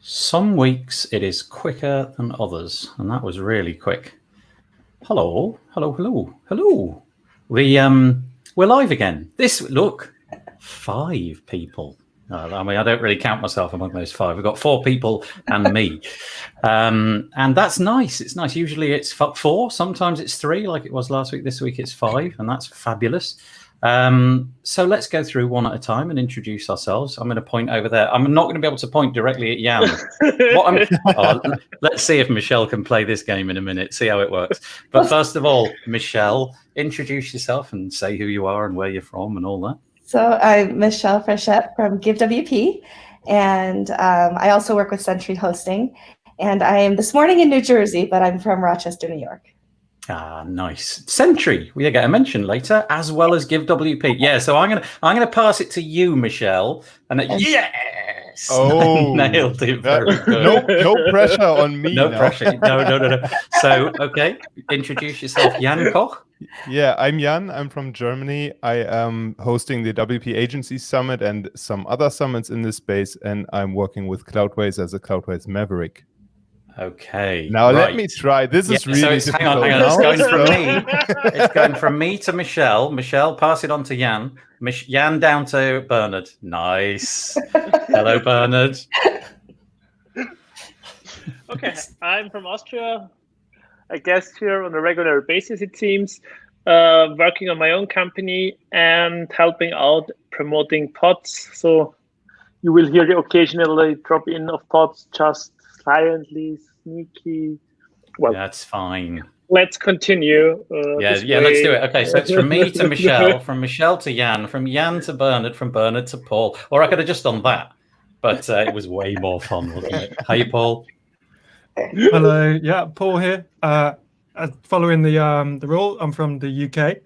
Some weeks it is quicker than others, and that was really quick. Hello. We're live again. Look, 5 people. I mean, I don't really count myself among those 5. We've got 4 people and me, and that's nice. It's nice. Usually it's 4. Sometimes it's 3, like it was last week. This week it's 5, and that's fabulous. So let's go through one at a time and introduce ourselves. I'm going to point over there. I'm not going to be able to point directly at Jan. Let's see if Michelle can play this game in a minute, see how it works. But first of all, Michelle, introduce yourself and say who you are and where you're from and all that. So I'm Michelle Frechette from GiveWP, and I also work with Sentry Hosting. And I am this morning in New Jersey, but I'm from Rochester, New York. Ah, nice. Sentry, we'll get a mention later, as well as GiveWP. Yeah, so I'm gonna pass it to you, Michelle. And yes, oh, nailed it. Very good. No pressure on me. No pressure. No. So, okay, introduce yourself, Jan Koch. Yeah, I'm Jan. I'm from Germany. I am hosting the WP Agency Summit and some other summits in this space, and I'm working with Cloudways as a Cloudways Maverick. Okay. Now let me try. This is really so difficult. Hang on. It's going from me to Michelle. Michelle, pass it on to Jan. Jan down to Bernard. Nice. Hello, Bernard. Okay, I'm from Austria. I guest here on a regular basis, it seems, working on my own company and helping out promoting pods. So you will hear the occasionally drop in of pods, just silently, sneaky. Well, that's fine. Let's continue. Let's do it. Okay, so it's from me to Michelle, from Michelle to Jan, from Jan to Bernard, from Bernard to Paul. Or I could have just done that, but it was way more fun, wasn't it? Hey, Paul. Hello, yeah, Paul here. Following the rule, I'm from the UK,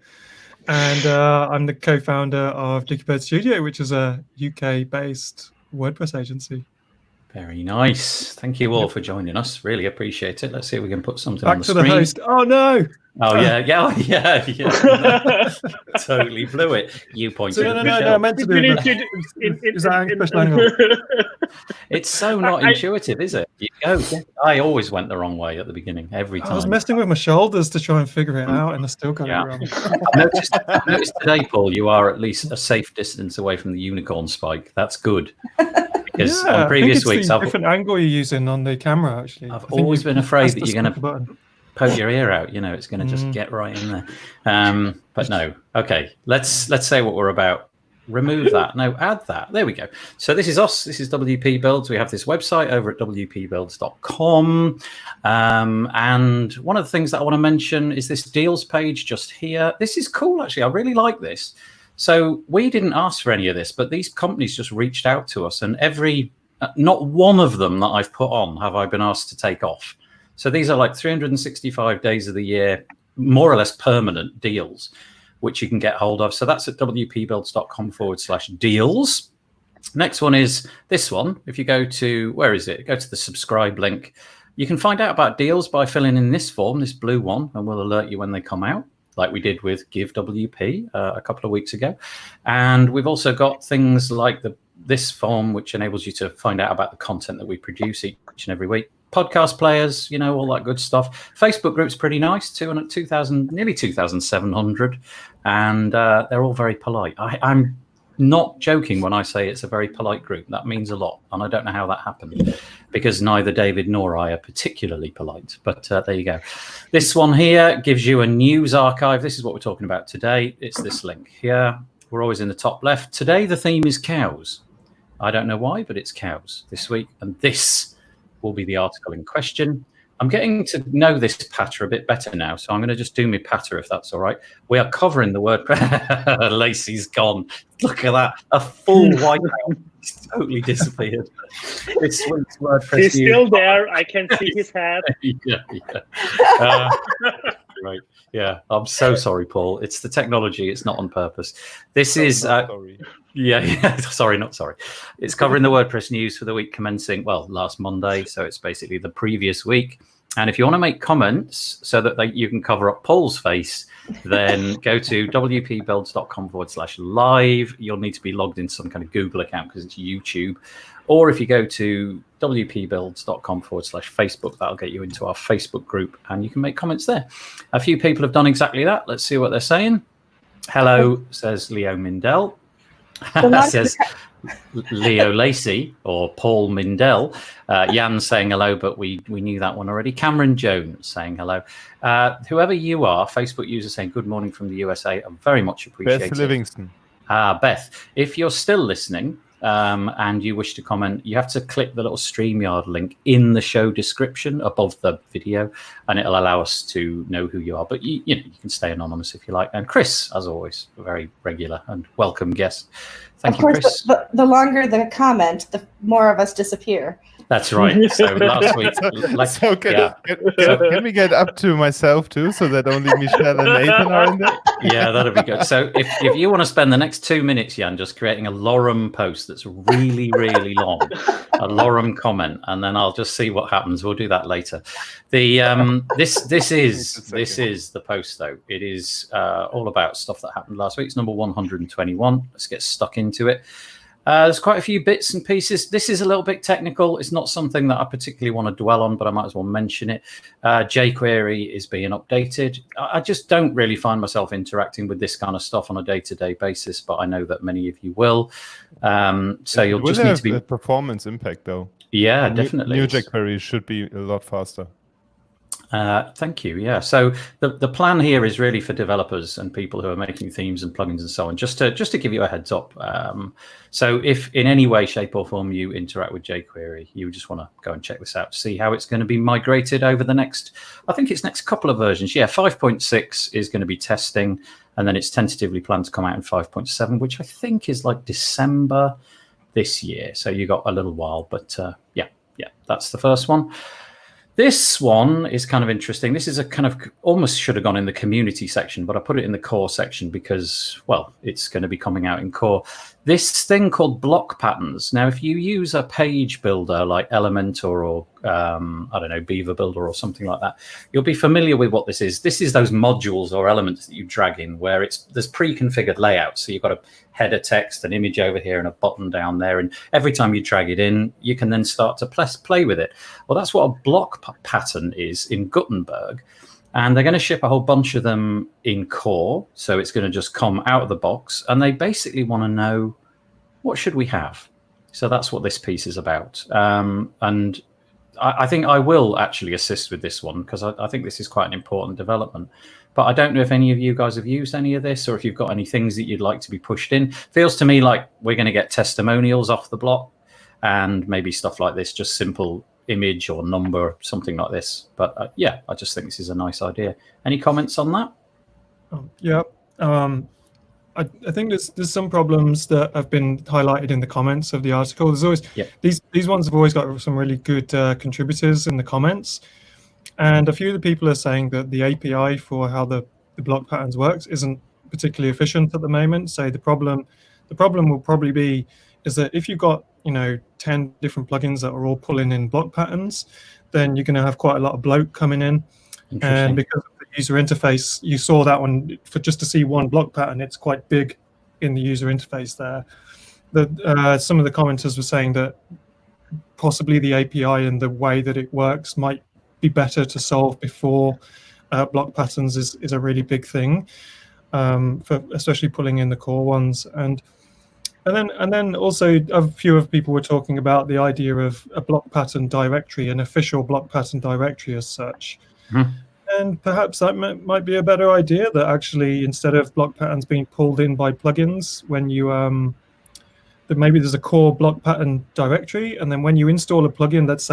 and I'm the co-founder of Dickybird Studio, which is a UK-based WordPress agency. Very nice. Thank you all for joining us. Really appreciate it. Let's see if we can put something Back on the to screen. the host. Oh no! Oh yeah. Totally blew it. You pointed at Michelle. No, I meant to do it. Is that special angle? It's so not intuitive, is it? You go. I always went the wrong way at the beginning, every time. I was messing with my shoulders to try and figure it out, and I still got it wrong. I noticed today, Paul, you are at least a safe distance away from the unicorn spike. That's good. Because on previous weeks, I've different angle you're using on the camera. Actually, I've always been afraid that you're going to poke your ear out. You know, it's going to just get right in there. But no. Okay, let's say what we're about. Remove that. No, add that. There we go. So this is us. This is WP Builds. We have this website over at wpbuilds.com. And one of the things that I want to mention is this deals page just here. This is cool, actually. I really like this. So we didn't ask for any of this, but these companies just reached out to us, and not one of them that I've put on have I been asked to take off. So these are like 365 days of the year, more or less permanent deals, which you can get hold of. So that's at wpbuilds.com/deals. Next one is this one. If you go to, where is it? Go to the subscribe link. You can find out about deals by filling in this form, this blue one, and we'll alert you when they come out, like we did with GiveWP a couple of weeks ago. And we've also got things like this form, which enables you to find out about the content that we produce each and every week. Podcast players, all that good stuff. Facebook group's pretty nice, 2,000, nearly 2,700. And they're all very polite. I'm not joking when I say it's a very polite group. That means a lot. And I don't know how that happened, because neither David nor I are particularly polite. But there you go. This one here gives you a news archive. This is what we're talking about today. It's this link here. We're always in the top left. Today, the theme is cows. I don't know why, but it's cows this week. And this will be the article in question. I'm getting to know this patter a bit better now, so I'm going to just do my patter, if that's all right. We are covering the WordPress. Lacey's gone. Look at that. A full whiteout. He's totally disappeared. This week's WordPress. He's still there. I can see his head. Yeah. Right. Yeah. I'm so sorry, Paul. It's the technology. It's not on purpose. This is... sorry. Yeah. Sorry, not sorry. It's covering the WordPress news for the week commencing, last Monday. So it's basically the previous week. And if you want to make comments so that you can cover up Paul's face, then go to wpbuilds.com/live. You'll need to be logged into some kind of Google account because it's YouTube. Or if you go to wpbuilds.com/Facebook, that'll get you into our Facebook group and you can make comments there. A few people have done exactly that. Let's see what they're saying. Hello, says Leo Mindell. Says Leo Lacey or Paul Mindell. Jan saying hello, but we knew that one already. Cameron Jones saying hello. Whoever you are, Facebook user saying good morning from the USA. I very much appreciate it. Beth Livingston. Beth, if you're still listening and you wish to comment, you have to click the little StreamYard link in the show description above the video, and it'll allow us to know who you are. But you can stay anonymous if you like. And Chris, as always, a very regular and welcome guest. Thank you, Chris. The longer the comment, the more of us disappear. That's right. So last week, can we get up to myself too, so that only Michelle and Nathan are in there? Yeah, that'd be good. So if you want to spend the next 2 minutes, Jan, just creating a lorem post that's really, really long, a lorem comment, and then I'll just see what happens. We'll do that later. The this is the post though. It is all about stuff that happened last week. It's number 121. Let's get stuck into it. There's quite a few bits and pieces. This is a little bit technical. It's not something that I particularly want to dwell on, but I might as well mention it. jQuery is being updated. I just don't really find myself interacting with this kind of stuff on a day-to-day basis, but I know that many of you will. So you'll just need to be... a performance impact, though. Yeah, definitely. New jQuery should be a lot faster. Thank you. Yeah. So the plan here is really for developers and people who are making themes and plugins and so on, just to give you a heads up. So if in any way, shape or form you interact with jQuery, you just want to go and check this out to see how it's going to be migrated over the next couple of versions. Yeah, 5.6 is going to be testing, and then it's tentatively planned to come out in 5.7, which I think is like December this year. So you got a little while, but yeah, that's the first one. This one is kind of interesting. This is a kind of almost should have gone in the community section, but I put it in the core section because, well, it's going to be coming out in core. This thing called block patterns. Now, if you use a page builder like Elementor or, I don't know, Beaver Builder or something like that, you'll be familiar with what this is. This is those modules or elements that you drag in where there's pre-configured layouts. So you've got a header text, an image over here, and a button down there. And every time you drag it in, you can then start to play with it. Well, that's what a block pattern is in Gutenberg. And they're going to ship a whole bunch of them in core. So it's going to just come out of the box. And they basically want to know, what should we have? So that's what this piece is about. And I think I will actually assist with this one because I think this is quite an important development. But I don't know if any of you guys have used any of this or if you've got any things that you'd like to be pushed in. Feels to me like we're going to get testimonials off the block and maybe stuff like this, just simple image or number, something like this. But yeah, I just think this is a nice idea. Any comments on that? Yeah. I think there's some problems that have been highlighted in the comments of the article. There's always these ones have always got some really good contributors in the comments, and a few of the people are saying that the API for how the block patterns works isn't particularly efficient at the moment. So the problem will probably be is that if you've got 10 different plugins that are all pulling in block patterns, then you're going to have quite a lot of bloat coming in, and because user interface, you saw that one for just to see one block pattern, it's quite big in the user interface there. Some of the commenters were saying that possibly the API and the way that it works might be better to solve before block patterns is a really big thing, for especially pulling in the core ones. And then also a few of people were talking about the idea of a block pattern directory, an official block pattern directory as such. Mm-hmm. And perhaps that might be a better idea, that actually instead of block patterns being pulled in by plugins, when you that maybe there's a core block pattern directory, and then when you install a plugin, let's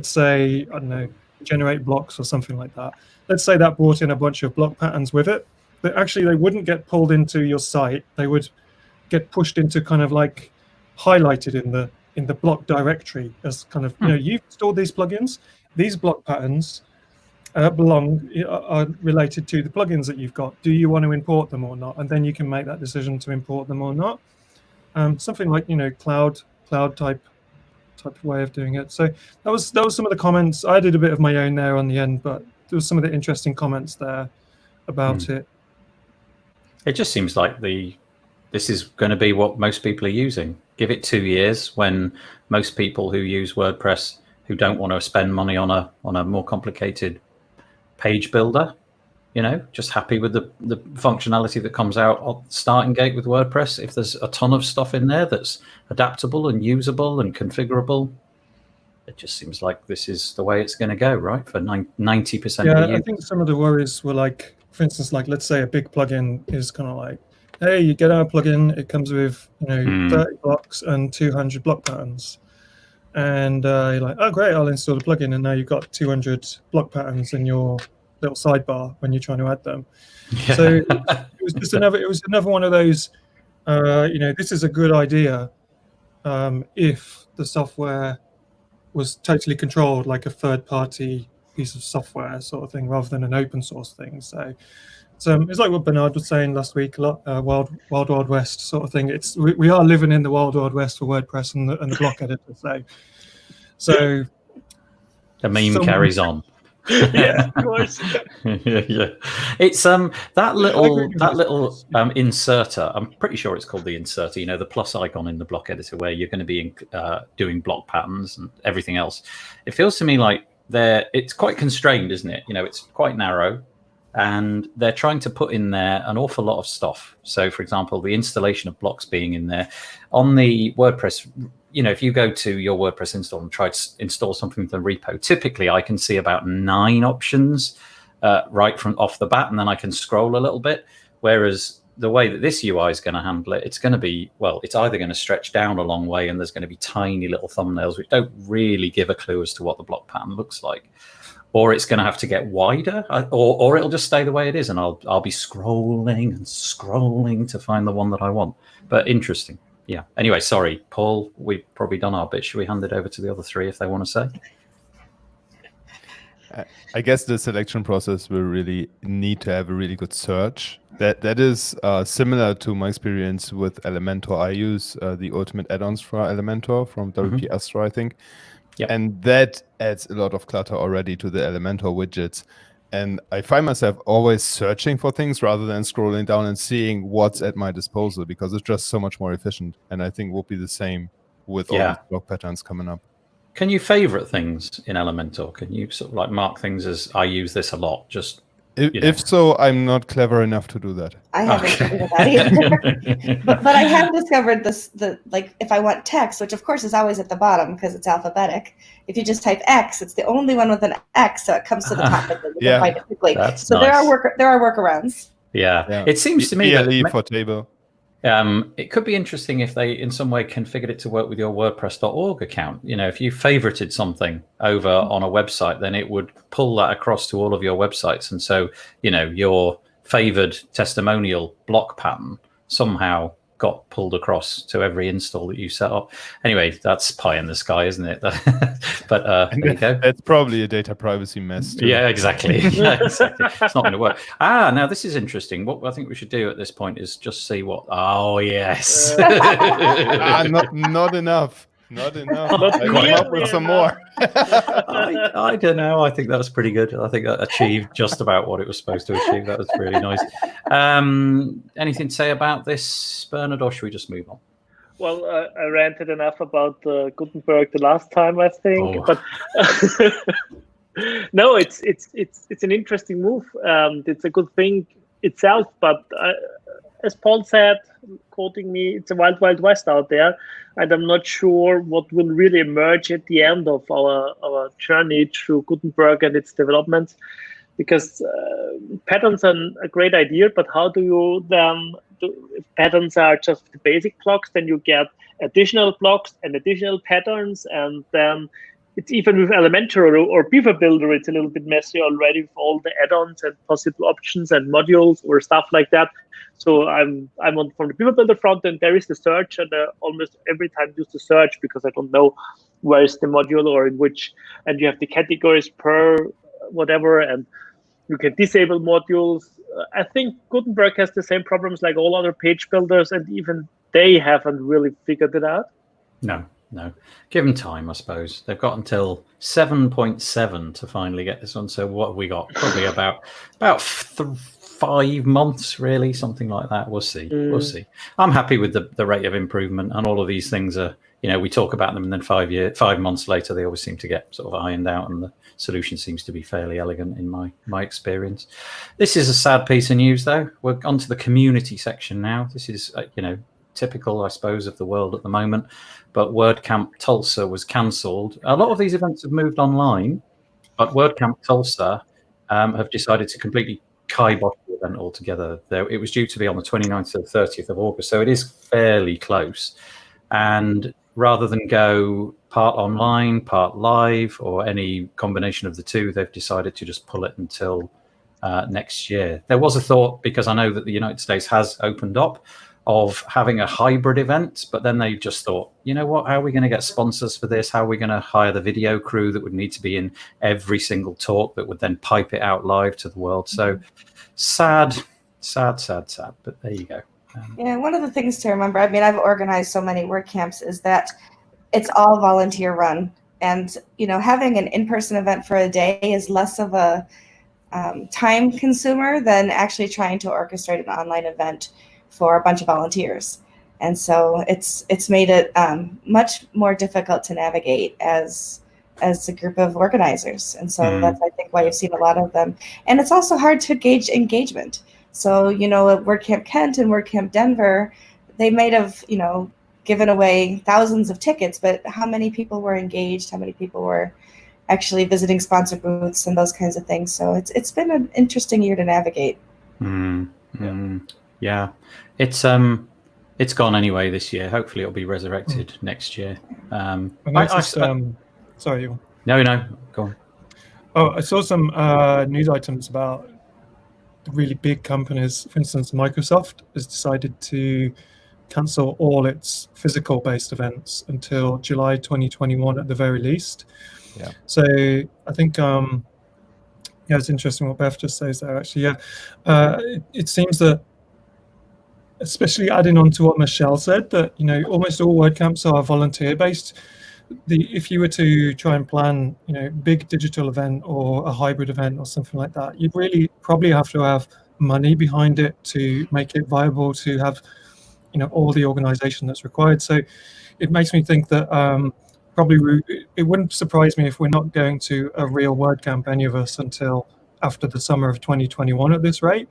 say I don't know, generate blocks or something like that. Let's say that brought in a bunch of block patterns with it, but actually they wouldn't get pulled into your site. They would get pushed into kind of like highlighted in the block directory as kind of you've installed these plugins, these block patterns are related to the plugins that you've got. Do you want to import them or not? And then you can make that decision to import them or not. Something like cloud type type of way of doing it. So that was some of the comments. I did a bit of my own there on the end, but there was some of the interesting comments there about it. It just seems like this is going to be what most people are using. Give it 2 years, when most people who use WordPress, who don't want to spend money on a more complicated page builder, just happy with the functionality that comes out of starting gate with WordPress. If there's a ton of stuff in there that's adaptable and usable and configurable, it just seems like this is the way it's going to go, right? For 90% of the users. I think some of the worries were like, for instance, like let's say a big plugin is kind of like, hey, you get our plugin, it comes with 30 blocks and 200 block patterns, and you're like, oh great, I'll install the plugin, and now you've got 200 block patterns in your little sidebar when you're trying to add them. Yeah. So it was just another one of those. This is a good idea if the software was totally controlled, like a third-party piece of software sort of thing, rather than an open source thing. So it's like what Bernard was saying last week, a lot wild west sort of thing. We are living in the wild west for WordPress and the block editor. So the meme carries on. Yeah, of course. Yeah. It's that little inserter. I'm pretty sure it's called the inserter. The plus icon in the block editor, where you're going to be doing block patterns and everything else. It feels to me like it's quite constrained, isn't it? It's quite narrow, and they're trying to put in there an awful lot of stuff. So, for example, the installation of blocks being in there on the WordPress. If you go to your WordPress install and try to install something from the repo, typically I can see about 9 options right from off the bat, and then I can scroll a little bit. Whereas the way that this UI is going to handle it, it's going to be, it's either going to stretch down a long way, and there's going to be tiny little thumbnails which don't really give a clue as to what the block pattern looks like, or it's going to have to get wider, or it'll just stay the way it is, and I'll be scrolling and scrolling to find the one that I want. But interesting. Yeah. Anyway, sorry, Paul, we've probably done our bit. Should we hand it over to the other 3 if they want to say? I guess the selection process will really need to have a really good search. That is similar to my experience with Elementor. I use the ultimate add-ons for Elementor from WP Astra, I think. Yep. And that adds a lot of clutter already to the Elementor widgets. And I find myself always searching for things rather than scrolling down and seeing what's at my disposal, because it's just so much more efficient. And I think will be the same with all these block patterns coming up. Can you favorite things in Elementor? Can you sort of like mark things as I use this a lot? Just if so, I'm not clever enough to do that. I haven't figured that either. but I have discovered if I want text, which of course is always at the bottom because it's alphabetic. If you just type X, it's the only one with an X, so it comes to the top and then you can find it quickly. So nice. there are workarounds. Yeah. It seems to me that for table. It could be interesting if they in some way configured it to work with your WordPress.org account. If you favorited something over on a website, then it would pull that across to all of your websites. And so, your favored testimonial block pattern somehow got pulled across to every install that you set up. Anyway, that's pie in the sky, isn't it? But there you go. That's probably a data privacy mess too. Yeah, exactly. Exactly. It's not going to work. Now this is interesting. What I think we should do at this point is just see what. Oh yes. Not enough. Not enough. I come up with some more. I don't know. I think that was pretty good. I think that achieved just about what it was supposed to achieve. That was really nice. Anything to say about this, Bernard, or should we just move on? Well, I ranted enough about Gutenberg the last time, I think. But no, it's an interesting move. It's a good thing itself, but as Paul said, quoting me, it's a wild, wild west out there, and I'm not sure what will really emerge at the end of our journey through Gutenberg and its developments, because patterns are a great idea, but how do you then if patterns are just the basic blocks, then you get additional blocks and additional patterns, and then it's even with Elementor or Beaver Builder, it's a little bit messy already with all the add-ons and possible options and modules or stuff like that. So I'm on from the Beaver Builder front, and there is the search, and almost every time use the search because I don't know where is the module or in which, and you have the categories per whatever, and you can disable modules. I think Gutenberg has the same problems like all other page builders, and even they haven't really figured it out. No. No. Give them time, I suppose. They've got until 7.7 to finally get this on. So what have we got? Probably about 5 months, really, something like that. We'll see. We'll see. I'm happy with the rate of improvement, and all of these things are, we talk about them, and then 5 months later, they always seem to get sort of ironed out, and the solution seems to be fairly elegant in my experience. This is a sad piece of news, though. We're on to the community section now. This is, typical, I suppose, of the world at the moment. But WordCamp Tulsa was cancelled. A lot of these events have moved online, but WordCamp Tulsa have decided to completely kibosh the event altogether. It was due to be on the 29th to the 30th of August, so it is fairly close. And rather than go part online, part live, or any combination of the two, they've decided to just pull it until next year. There was a thought, because I know that the United States has opened up, of having a hybrid event, but then they just thought, you know what, how are we going to get sponsors for this? How are we going to hire the video crew that would need to be in every single talk that would then pipe it out live to the world? So sad, but there you go. Yeah, one of the things to remember, I mean, I've organized so many WordCamps, is that it's all volunteer run. And, having an in-person event for a day is less of a time consumer than actually trying to orchestrate an online event for a bunch of volunteers. And so it's made it much more difficult to navigate as a group of organizers. And so that's, I think, why you've seen a lot of them. And it's also hard to gauge engagement. So, at WordCamp Kent and WordCamp Denver, they might have, given away thousands of tickets, but how many people were engaged? How many people were actually visiting sponsor booths and those kinds of things? So it's been an interesting year to navigate. Yeah, it's gone anyway this year. Hopefully it'll be resurrected next year. Sorry. No, go on. Oh, I saw some news items about really big companies. For instance, Microsoft has decided to cancel all its physical-based events until July 2021 at the very least. Yeah. So I think, it's interesting what Beth just says there, actually. It seems that, especially adding on to what Michelle said, that almost all WordCamps are volunteer-based. If you were to try and plan, big digital event or a hybrid event or something like that, you'd really probably have to have money behind it to make it viable, to have, all the organization that's required. So it makes me think that probably it wouldn't surprise me if we're not going to a real WordCamp, any of us, until after the summer of 2021 at this rate.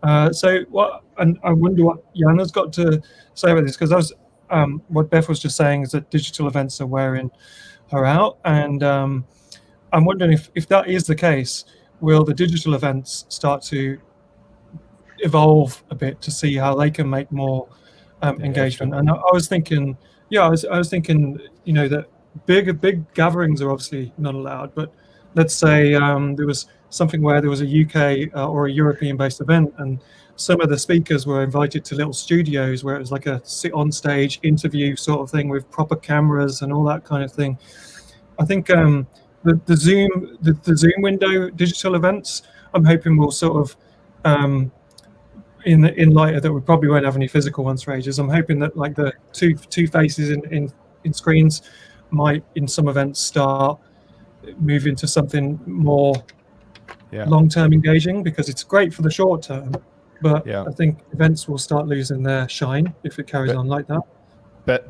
And I wonder what Jana's got to say about this, because what Beth was just saying is that digital events are wearing her out, and I'm wondering if that is the case, will the digital events start to evolve a bit to see how they can make more engagement? And I was thinking, I was thinking, that big gatherings are obviously not allowed, but let's say there was something where there was a UK or a European-based event, and some of the speakers were invited to little studios where it was like a sit-on-stage interview sort of thing with proper cameras and all that kind of thing. I think the Zoom window digital events, I'm hoping will sort of, in light of that, we probably won't have any physical ones for ages. I'm hoping that like the two faces in screens might, in some events, start moving to something more long-term engaging, because it's great for the short term, but I think events will start losing their shine if it carries on like that.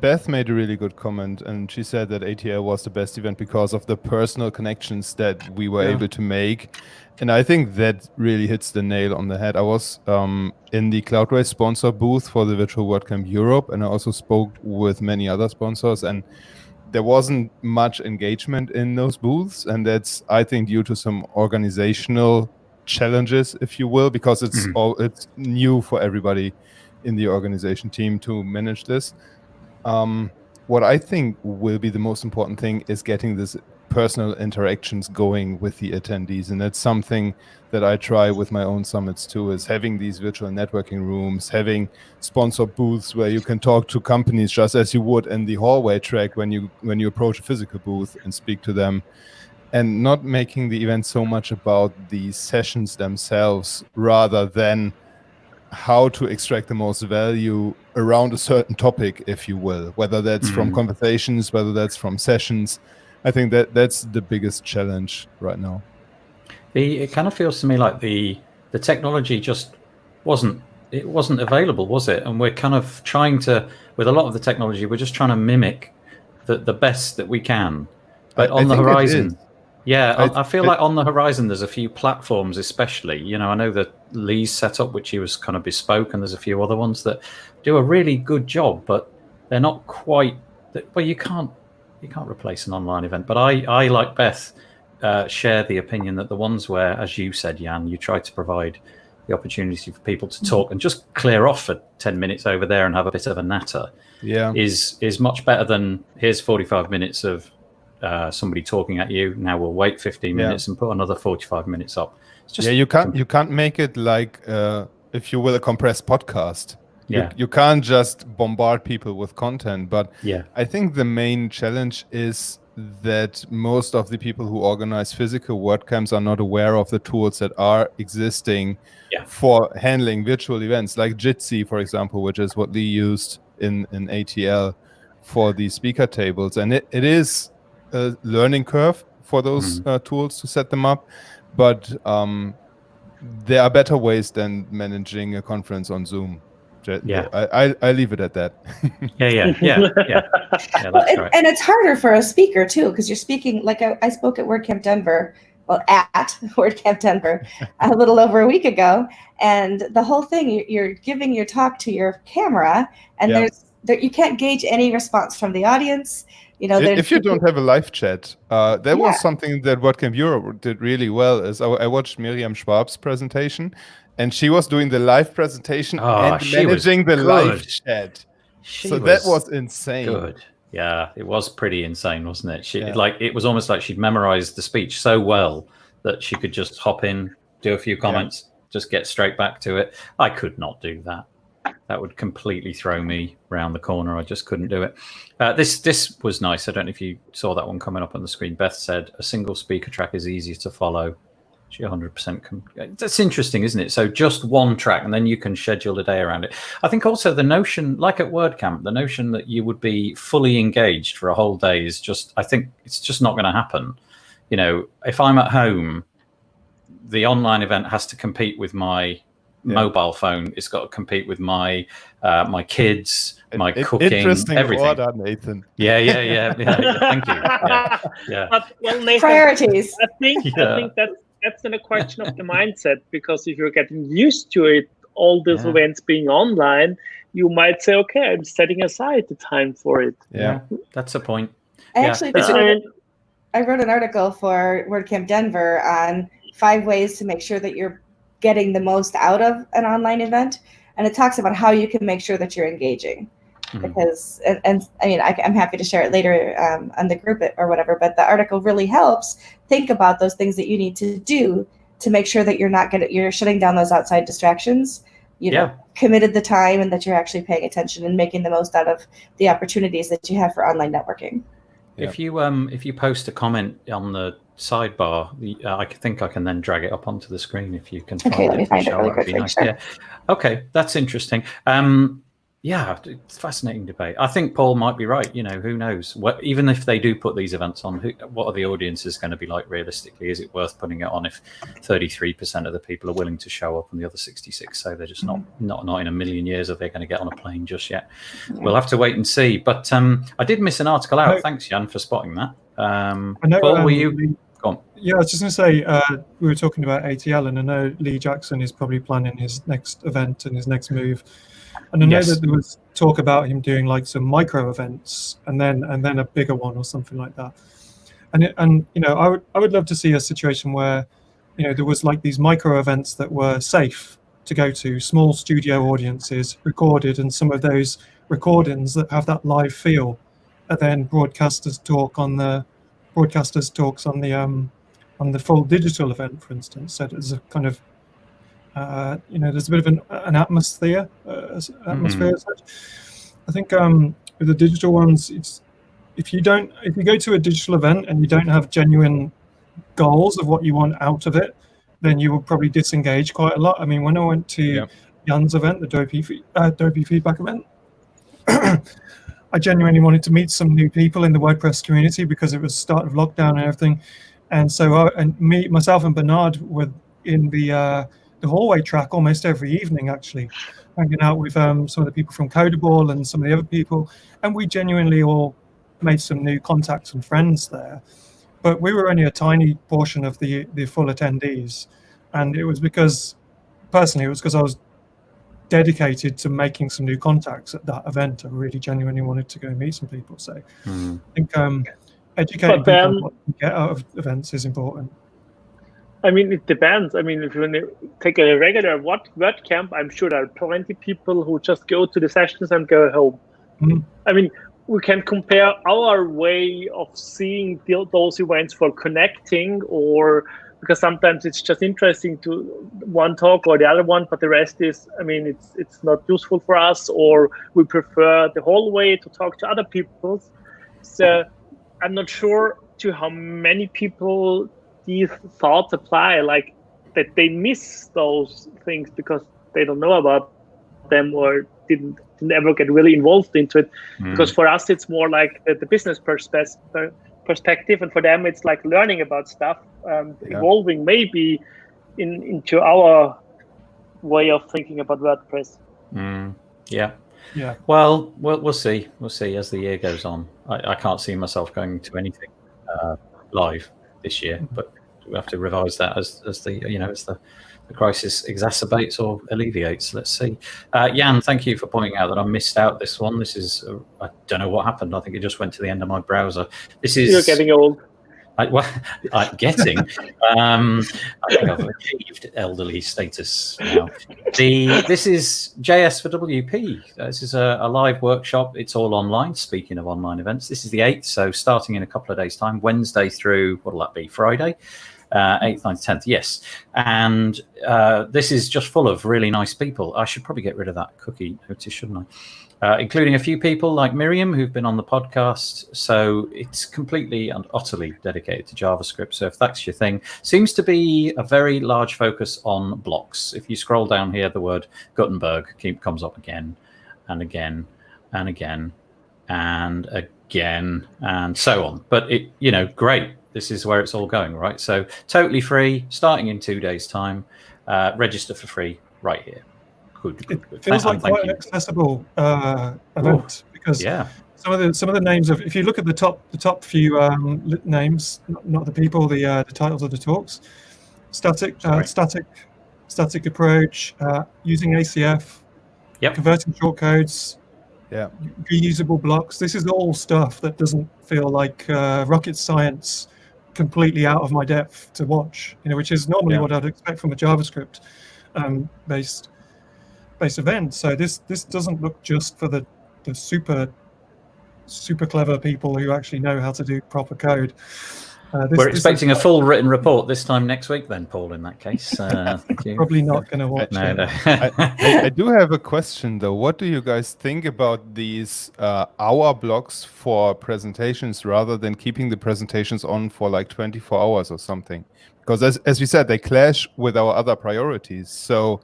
Beth made a really good comment, and she said that ATL was the best event because of the personal connections that we were able to make. And I think that really hits the nail on the head. I was in the Cloudways sponsor booth for the Virtual WordCamp Europe, and I also spoke with many other sponsors, and there wasn't much engagement in those booths, and that's, I think, due to some organizational challenges, if you will, because it's new for everybody in the organization team to manage this. What I think will be the most important thing is getting this personal interactions going with the attendees, and that's something that I try with my own summits too, is having these virtual networking rooms, having sponsor booths where you can talk to companies just as you would in the hallway track when you approach a physical booth and speak to them, and not making the event so much about the sessions themselves rather than how to extract the most value around a certain topic, if you will, whether that's from conversations, whether that's from sessions. I think that's the biggest challenge right now. It kind of feels to me like the technology just wasn't available, was it? And we're kind of trying to, with a lot of the technology, we're just trying to mimic the best that we can. But on the horizon, I feel like on the horizon, there's a few platforms, especially, you know, I know that Lee's set up, which he was kind of bespoke, and there's a few other ones that do a really good job, but they're not quite, well, you can't replace an online event. But I like Beth, share the opinion that the ones where, as you said, Jan, you try to provide the opportunity for people to talk and just clear off for 10 minutes over there and have a bit of a natter is much better than here's 45 minutes of somebody talking at you. Now we'll wait 15 minutes and put another 45 minutes up. It's just you can't make it like, if you will, a compressed podcast. You can't just bombard people with content. But I think the main challenge is that most of the people who organize physical WordCamps are not aware of the tools that are existing for handling virtual events, like Jitsi, for example, which is what Lee used in ATL for the speaker tables. And it is a learning curve for those tools to set them up. But there are better ways than managing a conference on Zoom. I leave it at that. That's right. And it's harder for a speaker too, because you're speaking, like I spoke at WordCamp Denver, at WordCamp Denver a little over a week ago, and the whole thing, you're giving your talk to your camera, and you can't gauge any response from the audience. You know, if you don't have a live chat, that was something that WordCamp Europe did really well. Is I watched Miriam Schwab's presentation, and she was doing the live presentation and managing the live chat. That was insane. Good. Yeah, it was pretty insane, wasn't it? It was almost like she'd memorized the speech so well that she could just hop in, do a few comments, just get straight back to it. I could not do that. That would completely throw me around the corner. I just couldn't do it. This was nice. I don't know if you saw that one coming up on the screen. Beth said a single speaker track is easier to follow. She 100%. That's interesting, isn't it? So just one track, and then you can schedule a day around it. I think also the notion, like at WordCamp, the notion that you would be fully engaged for a whole day is just, I think it's just not going to happen. You know, if I'm at home, the online event has to compete with my mobile phone. It's got to compete with my my kids, my cooking, interesting everything. Order, Nathan. Yeah. Thank you. Yeah. But, well, Nathan, priorities. I think that's then a question of the mindset, because if you're getting used to it, all these events being online, you might say, okay, I'm setting aside the time for it. Yeah, that's a point. I wrote an article for WordCamp Denver on 5 ways to make sure that you're getting the most out of an online event, and it talks about how you can make sure that you're engaging. Because and I mean, I'm happy to share it later on the group or whatever, but the article really helps think about those things that you need to do to make sure that you're shutting down those outside distractions, committed the time, and that you're actually paying attention and making the most out of the opportunities that you have for online networking. If you post a comment on the sidebar, I think I can then drag it up onto the screen if you can find let me find it really quickly. nice. Sure. Okay, that's interesting. It's a fascinating debate. I think Paul might be right. You know, who knows? Even if they do put these events on, what are the audiences going to be like realistically? Is it worth putting it on if 33% of the people are willing to show up and the other 66 say they're just not in a million years are they going to get on a plane just yet? Yeah. We'll have to wait and see. But I did miss an article out. Thanks, Jan, for spotting that. I know, Paul, were you? Go on. Yeah, I was just going to say, we were talking about ATL, and I know Lee Jackson is probably planning his next event and his next move. And I know that there was talk about him doing like some micro events and then a bigger one or something like that. And you know, I would love to see a situation where, you know, there was like these micro events that were safe to go to, small studio audiences recorded, and some of those recordings that have that live feel, and then broadcasters talks on the full digital event, for instance. So there's a kind of you know, there's a bit of an atmosphere. I think with the digital ones, it's if you go to a digital event and you don't have genuine goals of what you want out of it, then you will probably disengage quite a lot. I mean, when I went to Jan's event, the Dopey feedback event, I genuinely wanted to meet some new people in the WordPress community because it was the start of lockdown and everything. And so myself and Bernard were in the hallway track almost every evening, actually, hanging out with some of the people from Codable and some of the other people. And we genuinely all made some new contacts and friends there. But we were only a tiny portion of the full attendees. And it was because, personally, I was dedicated to making some new contacts at that event. I really genuinely wanted to go and meet some people. So I think educating people on what you get out of events is important. I mean, it depends. I mean, if you take a regular WordCamp, I'm sure there are plenty of people who just go to the sessions and go home. I mean, we can compare our way of seeing those events for connecting, or because sometimes it's just interesting to one talk or the other one, but the rest is, I mean, it's not useful for us, or we prefer the whole way to talk to other people. So I'm not sure to how many people these thoughts apply, like that they miss those things because they don't know about them or didn't ever get really involved into it. Because for us, it's more like the business perspective, and for them, it's like learning about stuff, evolving maybe into our way of thinking about WordPress. Yeah. Well, we'll see. We'll see as the year goes on. I can't see myself going to anything live this year, but we have to revise that as the crisis exacerbates or alleviates. Let's see. Jan, thank you for pointing out that I missed out this one. This is I don't know what happened. I think it just went to the end of my browser. You're getting old. I think I've achieved elderly status now. This is JS for WP. This is a live workshop. It's all online. Speaking of online events, this is the 8th, so starting in a couple of days' time, Wednesday through, what'll that be, Friday? 8th, 9th, 10th, yes. And this is just full of really nice people. I should probably get rid of that cookie notice, shouldn't I? Including a few people like Miriam who've been on the podcast. So it's completely and utterly dedicated to JavaScript. So if that's your thing, seems to be a very large focus on blocks. If you scroll down here, the word Gutenberg comes up again and again and again and again and so on. But great. This is where it's all going, right? So totally free, starting in 2 days' time. Register for free right here. It feels like quite an accessible event because some of the names of, if you look at the top few names, not the people, the titles of the talks, static approach, using ACF, converting shortcodes, reusable blocks. This is all stuff that doesn't feel like rocket science, completely out of my depth to watch. Which is normally what I'd expect from a JavaScript based event. So this doesn't look just for the super clever people who actually know how to do proper code. We're expecting a full written report this time next week then, Paul, in that case. Thank you. Probably not going to watch it. No. I do have a question, though. What do you guys think about these hour blocks for presentations rather than keeping the presentations on for like 24 hours or something? Because as we said, they clash with our other priorities. So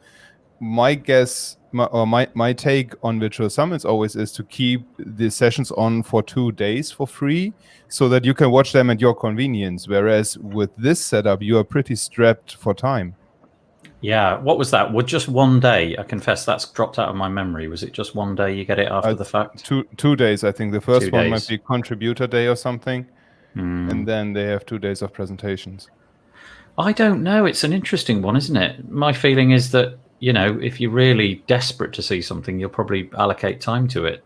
my guess, my take on virtual summits always is to keep the sessions on for 2 days for free so that you can watch them at your convenience. Whereas with this setup, you are pretty strapped for time. Yeah. What was that? Well, just 1 day. I confess that's dropped out of my memory. Was it just 1 day you get it after the fact? 2 days, I think. The first 2 one days. might be contributor day or something. And then they have 2 days of presentations. I don't know. It's an interesting one, isn't it? My feeling is that, if you're really desperate to see something, you'll probably allocate time to it.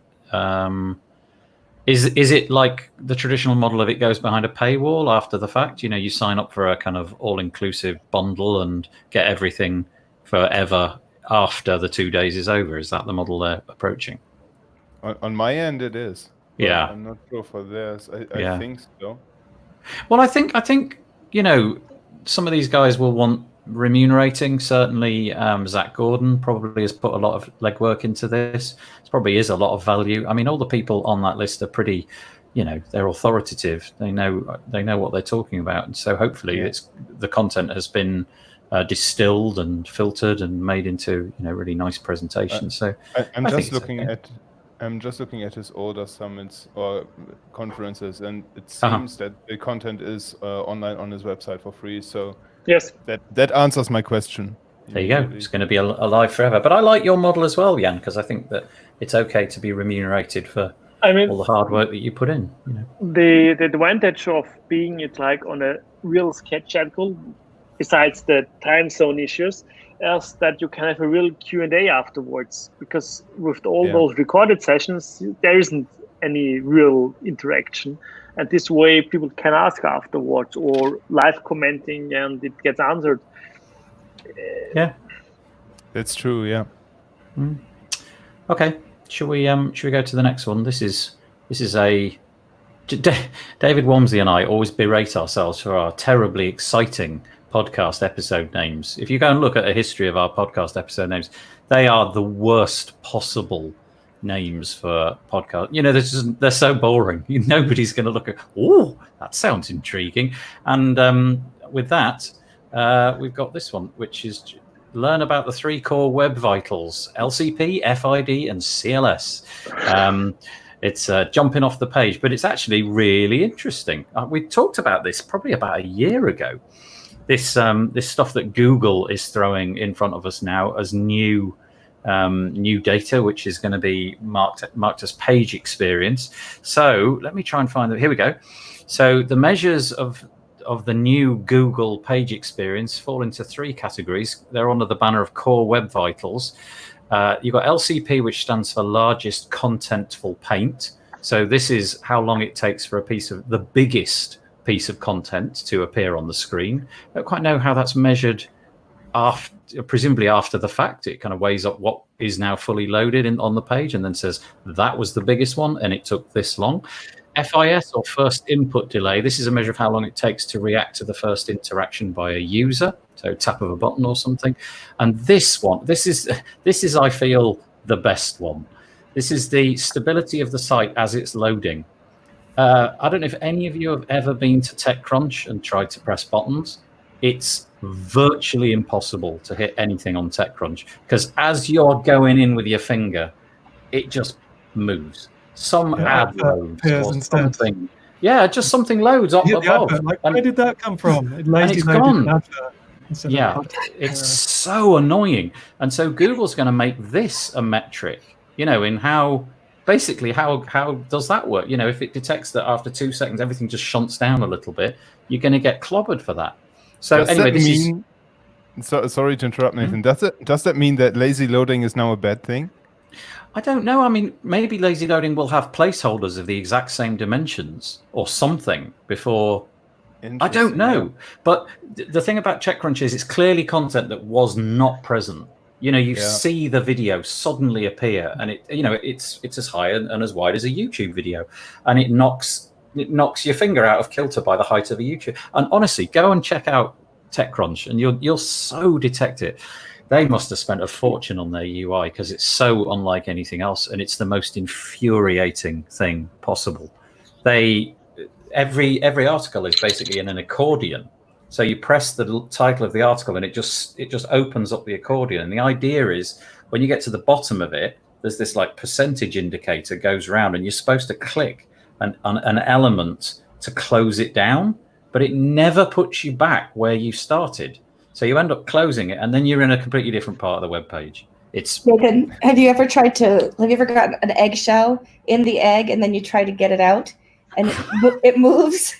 Is it like the traditional model of it goes behind a paywall after the fact? You sign up for a kind of all-inclusive bundle and get everything forever after the 2 days is over. Is that the model they're approaching? On my end, it is. Yeah. I'm not sure for theirs. I think so. Well, I think some of these guys will want remunerating. Certainly Zach Gordon probably has put a lot of legwork into this. It probably is a lot of value. I mean, all the people on that list are pretty, they're authoritative. They know what they're talking about, and so hopefully the content has been distilled and filtered and made into really nice presentations. So I'm just looking at I'm just looking at his older summits or conferences, and it seems that the content is online on his website for free. So Yes. that answers my question. There you go. It's going to be alive forever. But I like your model as well, Jan, because I think that it's okay to be remunerated for all the hard work that you put in. You know, the advantage of being it like on a real sketch article, besides the time zone issues, is that you can have a real Q&A afterwards, because with all those recorded sessions, there isn't any real interaction. And this way people can ask afterwards or live commenting and it gets answered. Yeah. That's true, yeah. Okay. Should we go to the next one? This is a David Walmsley and I always berate ourselves for our terribly exciting podcast episode names. If you go and look at a history of our podcast episode names, they are the worst possible names for podcast. You know, they're so boring. Nobody's going to look at, oh, that sounds intriguing. And with that, we've got this one, which is learn about the 3 core web vitals: LCP, FID, and CLS. It's jumping off the page, but it's actually really interesting. We talked about this probably about a year ago. This stuff that Google is throwing in front of us now as new data, which is going to be marked as page experience. So let me try and find it. Here we go. So the measures of the new Google page experience fall into 3 categories. They're under the banner of Core Web Vitals. You've got LCP, which stands for Largest Contentful Paint. So this is how long it takes for the biggest piece of content to appear on the screen. I don't quite know how that's measured presumably after the fact. It kind of weighs up what is now fully loaded on the page and then says that was the biggest one and it took this long. FIS, or first input delay, this is a measure of how long it takes to react to the first interaction by a user, so tap of a button or something. And this is I feel the best one. This is the stability of the site as it's loading. I don't know if any of you have ever been to TechCrunch and tried to press buttons. It's virtually impossible to hit anything on TechCrunch because as you're going in with your finger, it just moves. Some ad loads or something. Yeah, just something loads up above. Where did that come from? And it's gone. Yeah, it's so annoying. And so Google's going to make this a metric, in how does that work? If it detects that after 2 seconds, everything just shunts down a little bit, you're going to get clobbered for that. So sorry to interrupt, Nathan. Does that mean that lazy loading is now a bad thing? I don't know. I mean, maybe lazy loading will have placeholders of the exact same dimensions or something before. I don't know. Yeah. But the thing about TechCrunch is it's clearly content that was not present. You see the video suddenly appear and it's as high and as wide as a YouTube video, and it knocks your finger out of kilter by the height of a YouTube. And honestly, go and check out TechCrunch and you'll so detect it. They must have spent a fortune on their UI because it's so unlike anything else, and it's the most infuriating thing possible. Every article is basically in an accordion. So you press the title of the article and it just opens up the accordion. And the idea is when you get to the bottom of it, there's this like percentage indicator goes around and you're supposed to click an element to close it down, but it never puts you back where you started. So you end up closing it and then you're in a completely different part of the web page. Nathan, have you ever gotten an eggshell in the egg and then you try to get it out and it moves?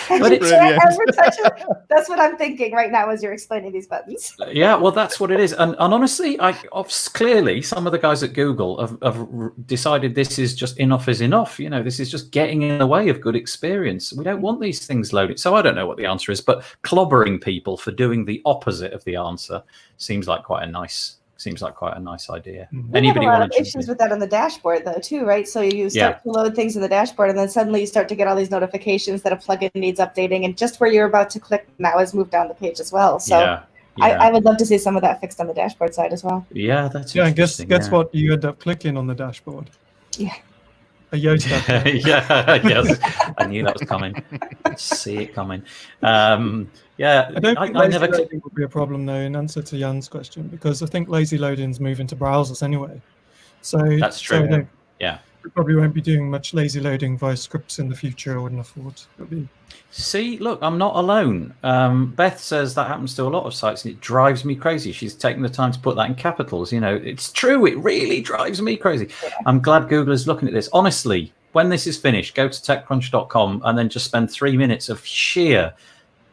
But you can't ever touch it. That's what I'm thinking right now as you're explaining these buttons. Yeah, well, that's what it is. And honestly, clearly some of the guys at Google have decided this is just enough is enough. This is just getting in the way of good experience. We don't want these things loaded. So I don't know what the answer is, but clobbering people for doing the opposite of the answer seems like quite a nice idea. Anybody have a lot of issues with that on the dashboard though too, right? So you start to load things in the dashboard and then suddenly you start to get all these notifications that a plugin needs updating, and just where you're about to click now has moved down the page as well. So I would love to see some of that fixed on the dashboard side as well. Yeah, that's I guess what you end up clicking on the dashboard. Yeah. A Yoast update. Yes. I knew that was coming. See it coming. I don't think lazy loading would be a problem though, in answer to Jan's question, because I think lazy loadings move into browsers anyway. So That's true. So they Yeah. probably won't be doing much lazy loading via scripts in the future, I wouldn't have thought. It'll be... See, look, I'm not alone. Beth says that happens to a lot of sites, and it drives me crazy. She's taking the time to put that in capitals. You know, it's true. It really drives me crazy. I'm glad Google is looking at this. Honestly, when this is finished, go to TechCrunch.com and then just spend 3 minutes of sheer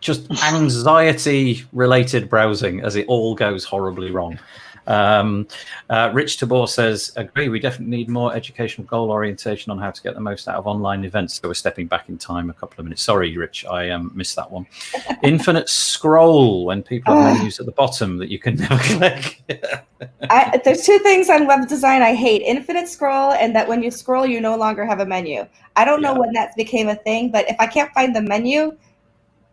just anxiety-related browsing as it all goes horribly wrong. Rich Tabor says, agree, we definitely need more educational goal orientation on how to get the most out of online events. So we're stepping back in time a couple of minutes. Sorry, Rich, I missed that one. Infinite scroll, when people have menus at the bottom that you can never click. There's two things on web design I hate: infinite scroll, and that when you scroll, you no longer have a menu. I don't know when that became a thing, but if I can't find the menu,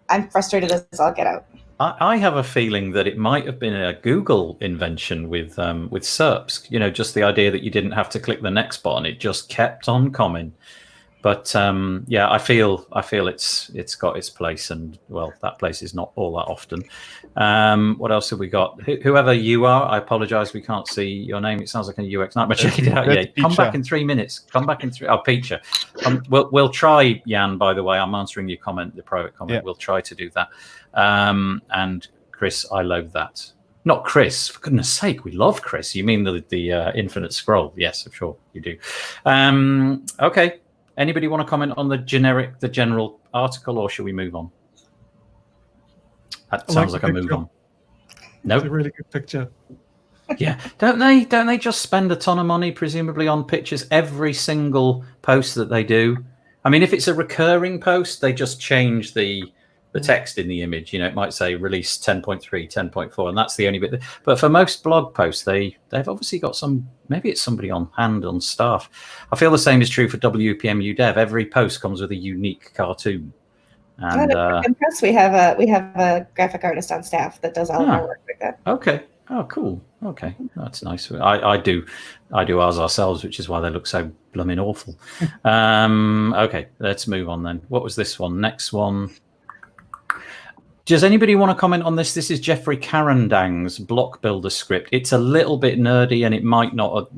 I'm frustrated as all get out. I have a feeling that it might have been a Google invention with SERPs. You know, just the idea that you didn't have to click the next button; it just kept on coming. But yeah, I feel it's got its place, and well, that place is not all that often. What else have we got? Whoever you are, I apologise, we can't see your name. It sounds like a UX nightmare. Check it out. Yeah, come back in 3 minutes. Come back in 3. Oh, Peacher. We'll try, Jan. By the way, I'm answering your comment, the private comment. Yeah. We'll try to do that. And Chris, I love that. Not Chris, for goodness sake, we love Chris. You mean the infinite scroll? Yes, I'm sure you do. Okay. Anybody want to comment on the general article, or should we move on? That sounds like a move on. No, it's a really good picture. Yeah, don't they just spend a ton of money, presumably, on pictures every single post that they do? I mean, if it's a recurring post, they just change the text in the image. You know, it might say release 10.3, 10.4, and that's the only bit. But for most blog posts, they've obviously got some. Maybe it's somebody on hand, on staff. I feel the same is true for WPMU Dev. Every post comes with a unique cartoon. And impressed. We have a graphic artist on staff that does all of our work like that. Okay. Oh, cool. Okay, that's nice. I do ours ourselves, which is why they look so blooming awful. Okay, let's move on then. What was this one? Next one. Does anybody want to comment on this? This is Jeffrey Carandang's block builder script. It's a little bit nerdy, and it might not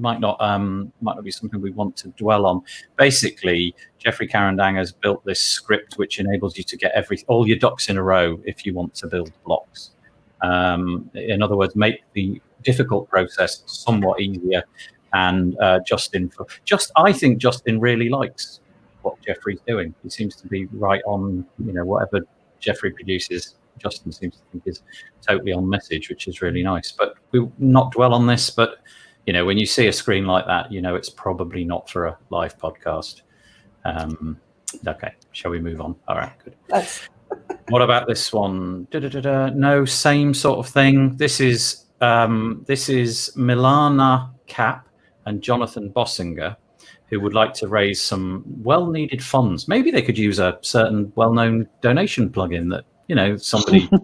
be something we want to dwell on. Basically, Jeffrey Carandang has built this script which enables you to get all your ducks in a row if you want to build blocks. In other words, make the difficult process somewhat easier. And I think Justin really likes what Jeffrey's doing. He seems to be right on, whatever Jeffrey produces, Justin seems to think is totally on message, which is really nice. But we'll not dwell on this. But, when you see a screen like that, it's probably not for a live podcast. Okay, shall we move on? All right, good. What about this one? No, same sort of thing. This is Milana Cap and Jonathan Bossinger, who would like to raise some well-needed funds. Maybe they could use a certain well-known donation plugin that somebody's got.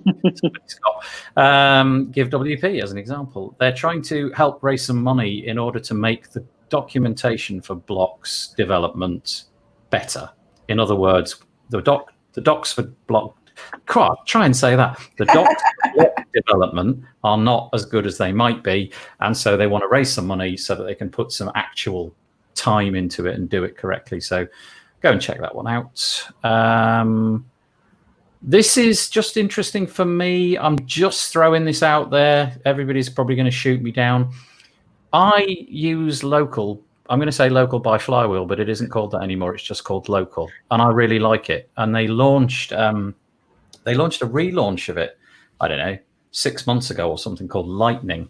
Give WP as an example. They're trying to help raise some money in order to make the documentation for blocks development better. In other words, the docs for block. Try and say that. The docs for block development are not as good as they might be, and so they want to raise some money so that they can put some actual time into it and do it correctly. So go and check that one out. This is just interesting for me. I'm just throwing this out there. Everybody's probably going to shoot me down. I use local. I'm going to say local by Flywheel, but it isn't called that anymore. It's just called local, and I really like it. And they launched a relaunch of it, I don't know, 6 months ago or something, called Lightning,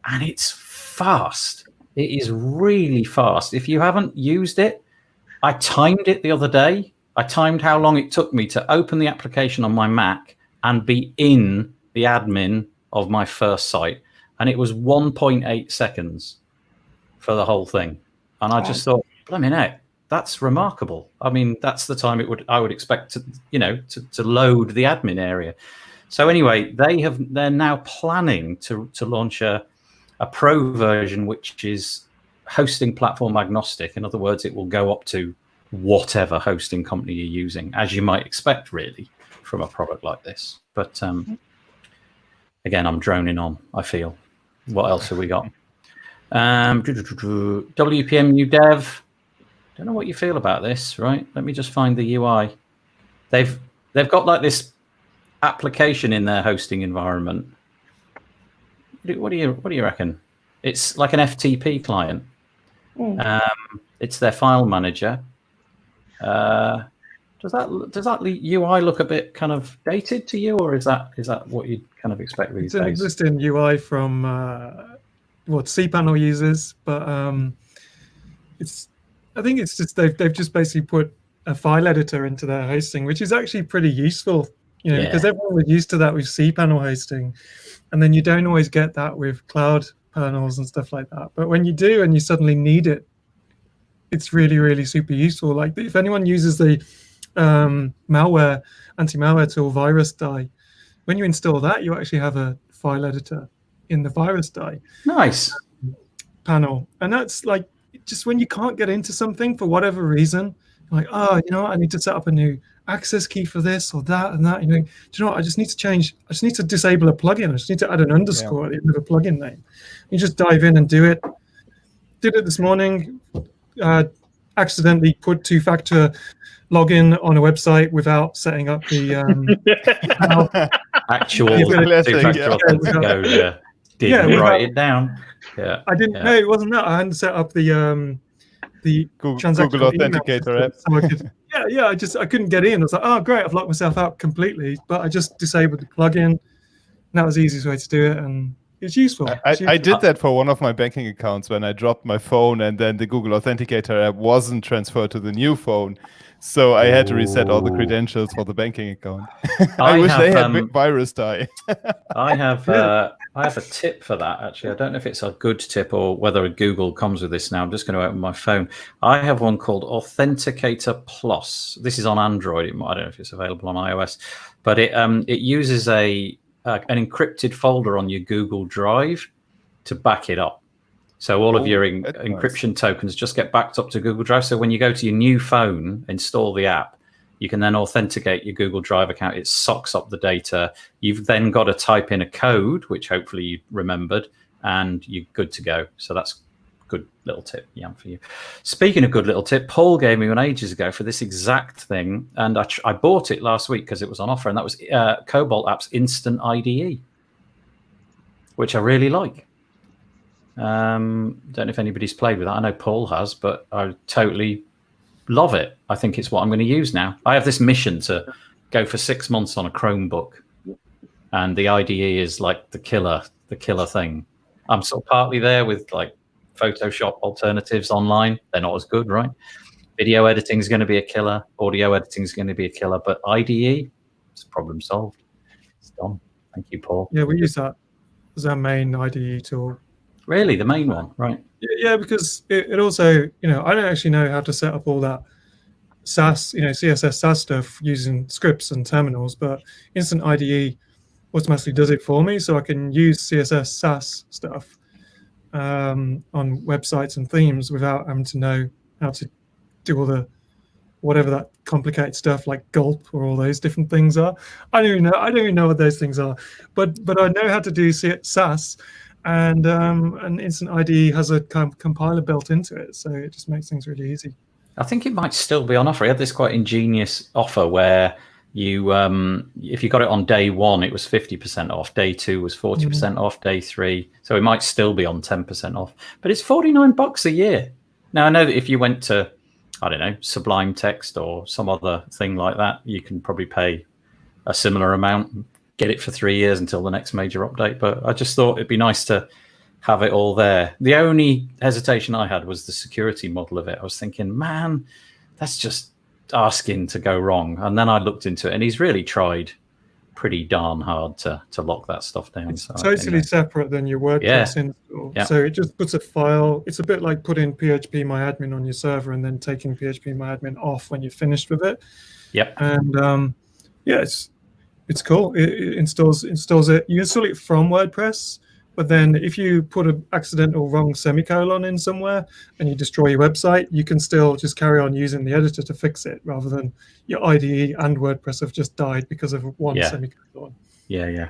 and it's fast. It is really fast. If you haven't used it, I timed it the other day. I timed how long it took me to open the application on my Mac and be in the admin of my first site. And it was 1.8 seconds for the whole thing. And I just thought, blimey heck, that's remarkable. I mean, that's the time I would expect to load the admin area. So anyway, they're now planning to launch a pro version, which is hosting platform agnostic. In other words, it will go up to whatever hosting company you're using, as you might expect, really, from a product like this. But again, I'm droning on, I feel. What else have we got? WPMU dev. Don't know what you feel about this, right? Let me just find the UI. They've got like this application in their hosting environment. What do you reckon? It's like an FTP client. It's their file manager. Does that UI look a bit kind of dated to you, or is that what you'd kind of expect these days? It's an existing UI from what cPanel uses, but I think it's just they've just basically put a file editor into their hosting, which is actually pretty useful, because everyone was used to that with cPanel hosting, and then you don't always get that with cloud panels and stuff like that. But when you do and you suddenly need it, it's really, really super useful. Like if anyone uses the anti-malware tool VirusDie, when you install that, you actually have a file editor in the VirusDie nice panel. And that's like, just when you can't get into something for whatever reason, like, I need to set up a new access key for this or that and that. Do you know what? I just need to disable a plugin. I just need to add an underscore at the end of a plugin name. You just dive in and do it. Did it this morning. Accidentally put two-factor login on a website without setting up the actual two-factor authenticator. Didn't write it down. Yeah, I didn't know it wasn't that. I hadn't set up the Google Authenticator app. So I couldn't get in. I was like, oh great, I've locked myself out completely. But I just disabled the plugin. And that was the easiest way to do it, and it's useful. I did that for one of my banking accounts when I dropped my phone, and then the Google Authenticator app wasn't transferred to the new phone. So I had to reset all the credentials for the banking account. I wish they had VirusDie. I have a tip for that, actually. I don't know if it's a good tip or whether Google comes with this now. I'm just going to open my phone. I have one called Authenticator Plus. This is on Android. I don't know if it's available on iOS, but it uses an encrypted folder on your Google Drive to back it up. So all of your encryption tokens just get backed up to Google Drive. So when you go to your new phone, install the app, you can then authenticate your Google Drive account. It socks up the data. You've then got to type in a code, which hopefully you remembered, and you're good to go. So that's a good little tip, for you. Speaking of good little tip, Paul gave me one ages ago for this exact thing, and I bought it last week because it was on offer, and that was Cobalt App's Instant IDE, which I really like. Don't know if anybody's played with that. I know Paul has, but I totally love it. I think it's what I'm going to use now. I have this mission to go for 6 months on a Chromebook, and the IDE is like the killer thing. I'm sort of partly there with like Photoshop alternatives online. They're not as good, right? Video editing is going to be a killer. Audio editing is going to be a killer. But IDE, it's problem solved. It's done. Thank you, Paul. Yeah, we use that as our main IDE tool. Really, the main one, right? Yeah, because it also, I don't actually know how to set up all that SAS, CSS SAS stuff using scripts and terminals, but Instant IDE automatically does it for me, so I can use CSS SAS stuff on websites and themes without having to know how to do all the whatever that complicated stuff like gulp or all those different things are. I don't even know what those things are, but I know how to do SAS. And Instant IDE has a compiler built into it, so it just makes things really easy. I think it might still be on offer. He had this quite ingenious offer where you, if you got it on day 1, it was 50% off. Day 2 was 40% off. Day 3, so it might still be on 10% off. But it's $49 a year. Now I know that if you went to, I don't know, Sublime Text or some other thing like that, you can probably pay a similar amount. Get it for 3 years until the next major update. But I just thought it'd be nice to have it all there. The only hesitation I had was the security model of it. I was thinking, man, that's just asking to go wrong. And then I looked into it, and he's really tried pretty darn hard to lock that stuff down. It's totally separate than your WordPress install. Yeah. So it just puts a file. It's a bit like putting PHPMyAdmin on your server and then taking PHPMyAdmin off when you're finished with it. Yep. And it's cool. It installs it. You install it from WordPress, but then if you put an accidental wrong semicolon in somewhere and you destroy your website, you can still just carry on using the editor to fix it, rather than your IDE and WordPress have just died because of one semicolon. Yeah.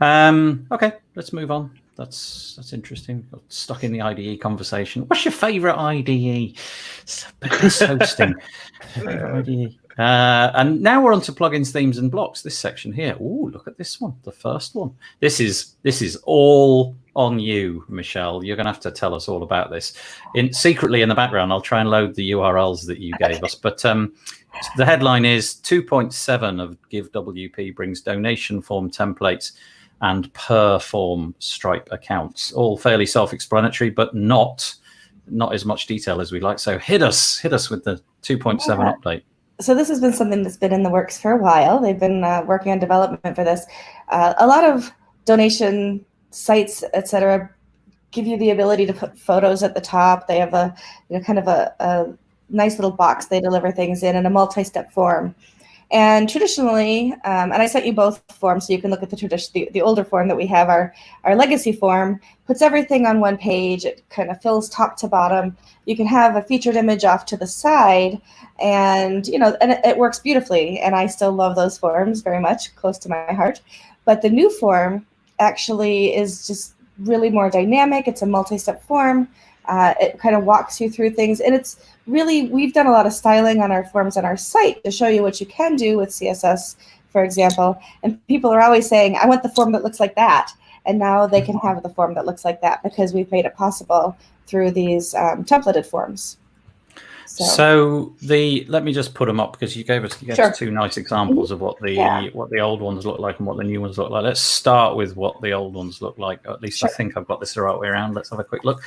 Okay, let's move on. That's interesting. Got stuck in the IDE conversation. What's your favorite IDE? It's hosting. Favorite IDE. And now we're on to plugins, themes, and blocks. This section here. Oh, look at this one, the first one. This is all on you, Michelle. You're going to have to tell us all about this. Secretly in the background, I'll try and load the URLs that you gave us. But the headline is 2.7 of Give WP brings donation form templates and per form Stripe accounts. All fairly self-explanatory, but not as much detail as we'd like. So hit us with the 2.7 update. So this has been something that's been in the works for a while. They've been working on development for this. A lot of donation sites, etc., give you the ability to put photos at the top. They have a kind of a nice little box they deliver things in and a multi-step form. And traditionally, and I sent you both forms so you can look at the older form that we have. Our legacy form puts everything on one page. It kind of fills top to bottom. You can have a featured image off to the side, and it works beautifully. And I still love those forms very much, close to my heart. But the new form actually is just really more dynamic. It's a multi-step form. It kind of walks you through things, and it's really, we've done a lot of styling on our forms on our site to show you what you can do with CSS, for example. And people are always saying, I want the form that looks like that. And now they can have the form that looks like that because we've made it possible through these templated forms. So let me just put them up because you gave us Sure. two nice examples of what the old ones look like and what the new ones look like. Let's start with what the old ones look like. At least sure. I think I've got this the right way around. Let's have a quick look.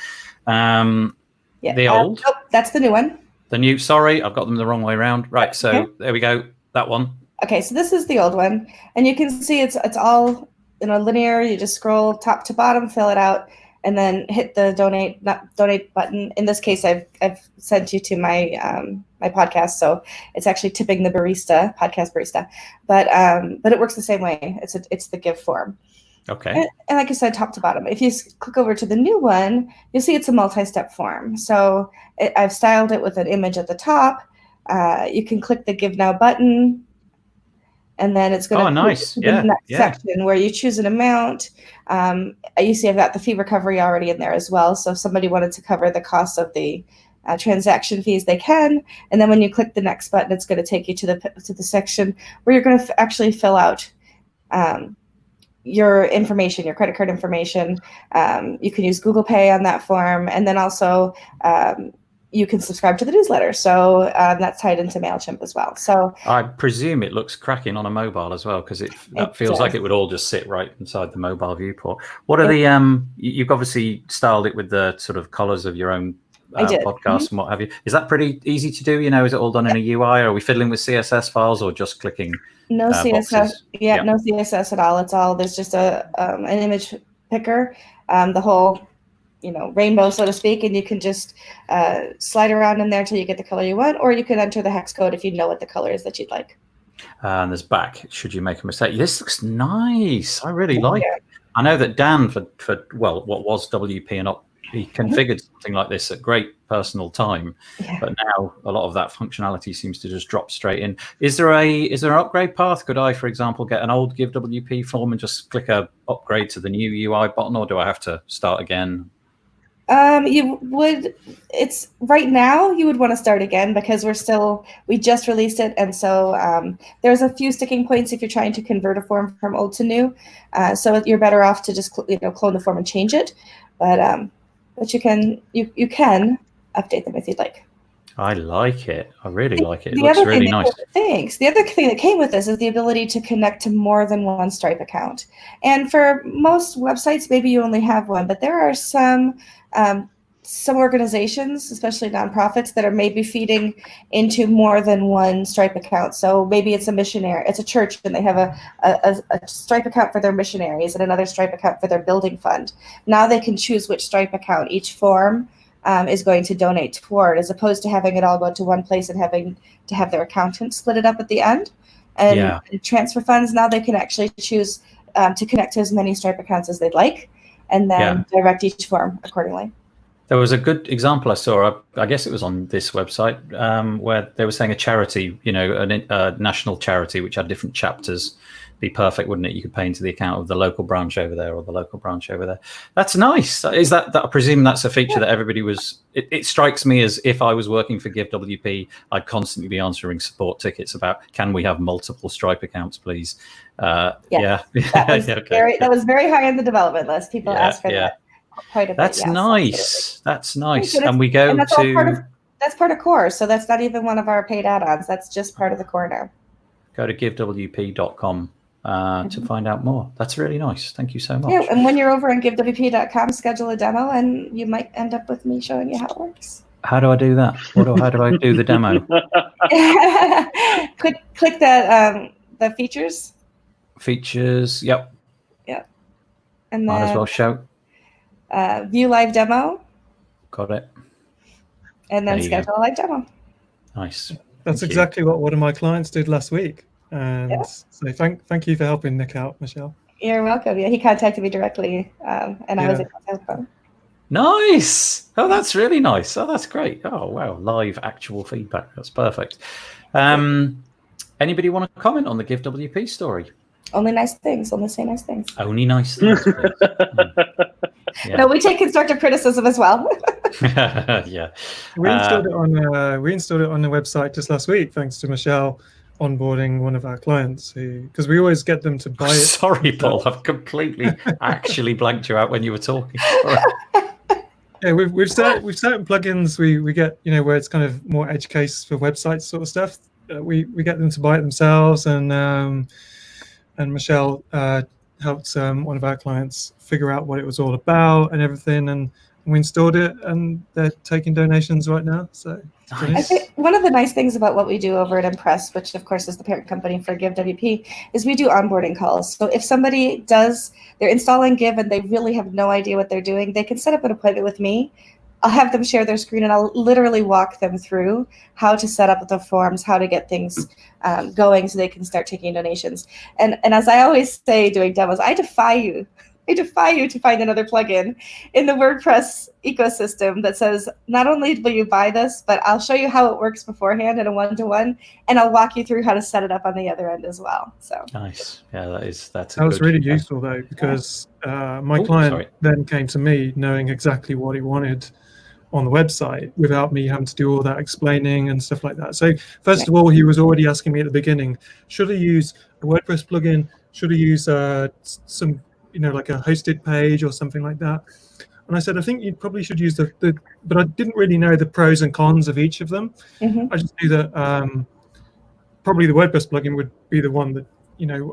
The old. Oh, that's the new one. The new. Sorry, I've got them the wrong way around. Right. So There we go. That one. Okay. So this is the old one, and you can see it's all linear. You just scroll top to bottom, fill it out, and then hit the donate button. In this case, I've sent you to my my podcast, so it's actually tipping the podcast barista. But it works the same way. It's the give form. Okay. And like I said, top to bottom. If you click over to the new one, you'll see it's a multi-step form. So I've styled it with an image at the top. You can click the Give Now button, and then it's going to the next section where you choose an amount. You see I've got the fee recovery already in there as well. So if somebody wanted to cover the cost of the transaction fees, they can. And then when you click the next button, it's going to take you to the section where you're going to actually fill out your information, your credit card information. You can use Google Pay on that form, and then also you can subscribe to the newsletter. So that's tied into MailChimp as well. So I presume it looks cracking on a mobile as well, because it feels like it would all just sit right inside the mobile viewport. What are you've obviously styled it with the sort of colors of your own podcast and what have you. Is that pretty easy to do? Is it all done in a UI? Or are we fiddling with CSS files or just clicking No CSS. boxes? No CSS at all. There's just an image picker, the whole rainbow, so to speak, and you can just slide around in there till you get the color you want, or you can enter the hex code if you know what the color is that you'd like. And there's back, should you make a mistake. This looks nice. I really like it. I know that Dan for what was WP and he configured something like this at great personal time, but now a lot of that functionality seems to just drop straight in. Is there an upgrade path? Could I, for example, get an old Give WP form and just click a upgrade to the new UI button, or do I have to start again? You would. It's right now. You would want to start again because we just released it, and so there's a few sticking points if you're trying to convert a form from old to new. So you're better off to just clone the form and change it, but you can update them if you'd like. I like it. I really like it. It looks really nice. Thanks. The other thing that came with this is the ability to connect to more than one Stripe account. And for most websites, maybe you only have one, but there are some organizations, especially nonprofits, that are maybe feeding into more than one Stripe account. So maybe it's a church, and they have a Stripe account for their missionaries and another Stripe account for their building fund. Now they can choose which Stripe account each form is going to donate toward, as opposed to having it all go to one place and having to have their accountant split it up at the end. And transfer funds, now they can actually choose to connect to as many Stripe accounts as they'd like, and then direct each form accordingly. There was a good example I saw. I guess it was on this website where they were saying a charity, a national charity which had different chapters. Be perfect, wouldn't it? You could pay into the account of the local branch over there or the local branch over there. That's nice. Is that I presume that's a feature that everybody was. It strikes me as if I was working for GiveWP, I'd constantly be answering support tickets about, can we have multiple Stripe accounts, please? Yeah. That was very high on the development list. People ask for that quite a bit. That's nice. That's nice. And we go that's to. That's part of Core, so that's not even one of our paid add-ons. That's just part of the Core now. Go to givewp.com. To find out more. That's really nice. Thank you so much. Yeah, and when you're over on givewp.com, schedule a demo, and you might end up with me showing you how it works. How do I do that? How do I do the demo? click that the features. Features. Yep. And then might as well show. View live demo. Got it. And then schedule a live demo. Nice. That's exactly what one of my clients did last week. And so thank you for helping Nick out, Michelle. You're welcome. Yeah, he contacted me directly, and I was able to help him. Nice. Oh, that's really nice. Oh, that's great. Oh, wow. Live actual feedback. That's perfect. Anybody want to comment on the GiveWP story? Only nice things. Only say nice things. Only nice things. Yeah. No, we take constructive criticism as well. Yeah. We installed it on the website just last week, thanks to Michelle onboarding one of our clients, because we always get them to buy it. Sorry, Paul, I've completely actually blanked you out when you were talking. Yeah, we've certain plugins we get, where it's kind of more edge case for websites sort of stuff. We get them to buy it themselves, and Michelle helped one of our clients figure out what it was all about and everything, and we installed it, and they're taking donations right now. So I think one of the nice things about what we do over at Impress, which of course is the parent company for GiveWP, is we do onboarding calls. So if somebody they're installing Give and they really have no idea what they're doing, they can set up an appointment with me. I'll have them share their screen, and I'll literally walk them through how to set up the forms, how to get things going so they can start taking donations. And as I always say doing demos, I defy you to find another plugin in the WordPress ecosystem that says, not only will you buy this, but I'll show you how it works beforehand in a one-to-one, and I'll walk you through how to set it up on the other end as well. So nice. Yeah, that was really useful though, because my client then came to me knowing exactly what he wanted on the website without me having to do all that explaining and stuff like that. So first of all, he was already asking me at the beginning, should I use a WordPress plugin? Should I use some like a hosted page or something like that? And I said, I think you probably should use but I didn't really know the pros and cons of each of them. I just knew that probably the WordPress plugin would be the one that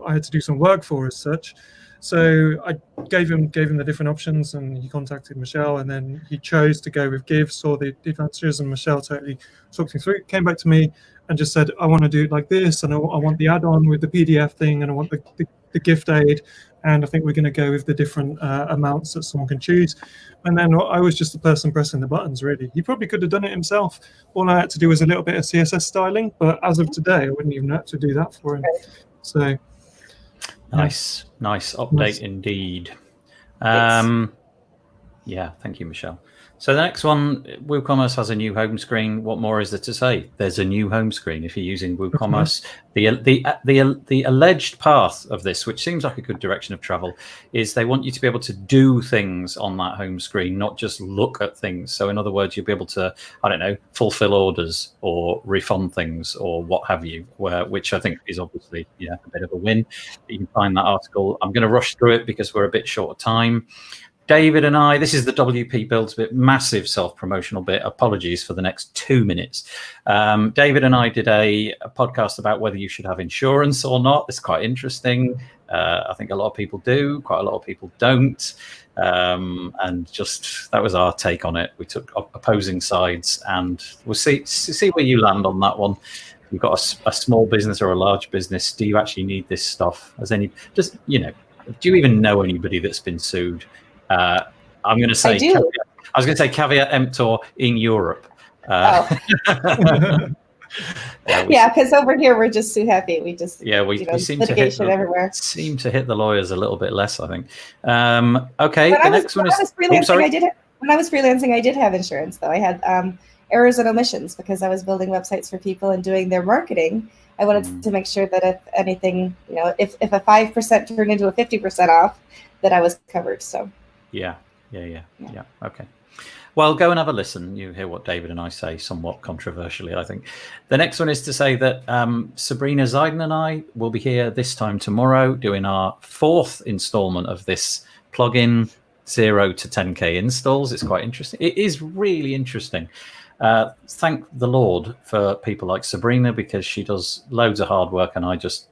I had to do some work for as such. So I gave him the different options, and he contacted Michelle, and then he chose to go with Give, saw the advantages, and Michelle totally talked him through, came back to me and just said, I want to do it like this, and I want the add-on with the PDF thing, and I want the gift aid, and I think we're going to go with the different amounts that someone can choose. And then I was just the person pressing the buttons, really. He probably could have done it himself. All I had to do was a little bit of CSS styling, but as of today, I wouldn't even have to do that for him. So nice update indeed. Yeah, thank you, Michelle. So the next one, WooCommerce has a new home screen. What more is there to say? There's a new home screen if you're using WooCommerce. The alleged path of this, which seems like a good direction of travel, is they want you to be able to do things on that home screen, not just look at things. So in other words, you'll be able to, I don't know, fulfill orders or refund things or what have you, which I think is obviously a bit of a win. You can find that article. I'm going to rush through it because we're a bit short of time. David and I, this is the WP Builds bit, massive self-promotional bit. Apologies for the next 2 minutes. David and I did a podcast about whether you should have insurance or not. It's quite interesting. I think a lot of people do, quite a lot of people don't. And just that was our take on it. We took opposing sides, and we'll see where you land on that one. You've got a small business or a large business. Do you actually need this stuff? Do you even know anybody that's been sued? I'm going to say, I was going to say caveat emptor in Europe. Because over here we're just too happy. We just we seem litigation everywhere. Seem to hit the lawyers a little bit less, I think. Okay, but the next one is. When When I was freelancing, I did have insurance, though. I had errors and omissions because I was building websites for people and doing their marketing. I wanted to make sure that if anything, if a 5% turned into a 50% off, that I was covered. So. Yeah. Okay. Well, go and have a listen. You hear what David and I say, somewhat controversially, I think. The next one is to say that Sabrina Zeiden and I will be here this time tomorrow doing our 4th installment of this plugin 0 to 10K installs. It's quite interesting. It is really interesting. Thank the Lord for people like Sabrina, because she does loads of hard work and I just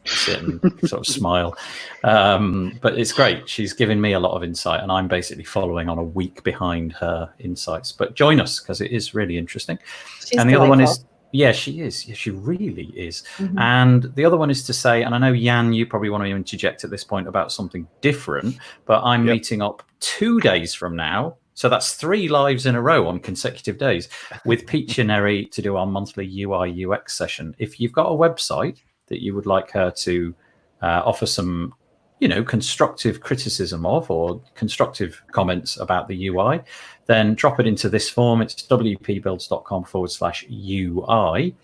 sit and sort of smile. But it's great. She's giving me a lot of insight and I'm basically following on a week behind her insights. But join us because it is really interesting. She's and the delightful. other one is, yeah, she is. Yeah, she really is. Mm-hmm. And the other one is to say, and I know, Jan, you probably want to interject at this point about something different, but I'm meeting up 2 days from now. So that's 3 lives in a row on consecutive days with Peachy to do our monthly UI UX session. If you've got a website that you would like her to offer some, constructive criticism of or constructive comments about the UI, then drop it into this form. It's wpbuilds.com/UI.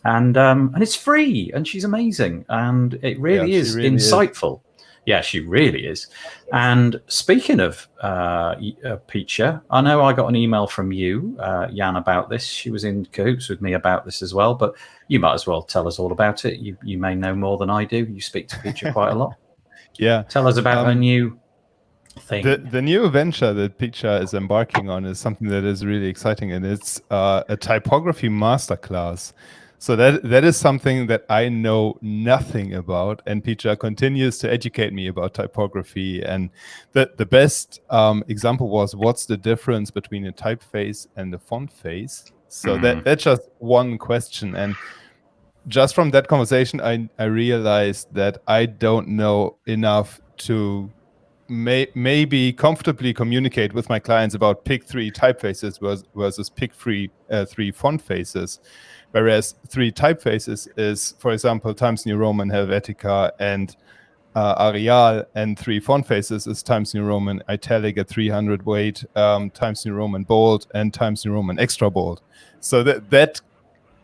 And it's free, and she's amazing. And it really is insightful. Yeah, she really is. And speaking of Peacher, I know I got an email from you, Jan, about this. She was in cahoots with me about this as well, but you might as well tell us all about it. You may know more than I do. You speak to Peacher quite a lot. Yeah. Tell us about her new thing. The new venture that Peacher is embarking on is something that is really exciting, and it's a typography masterclass. So that is something that I know nothing about, and Peacher continues to educate me about typography. And the best example was, what's the difference between a typeface and a font face? So that's just one question. And just from that conversation, I realized that I don't know enough to maybe comfortably communicate with my clients about pick 3 typefaces versus pick 3 font faces. Whereas 3 typefaces is, for example, Times New Roman, Helvetica, and Arial, and 3 font faces is Times New Roman Italic at 300 weight, Times New Roman Bold, and Times New Roman Extra Bold. So that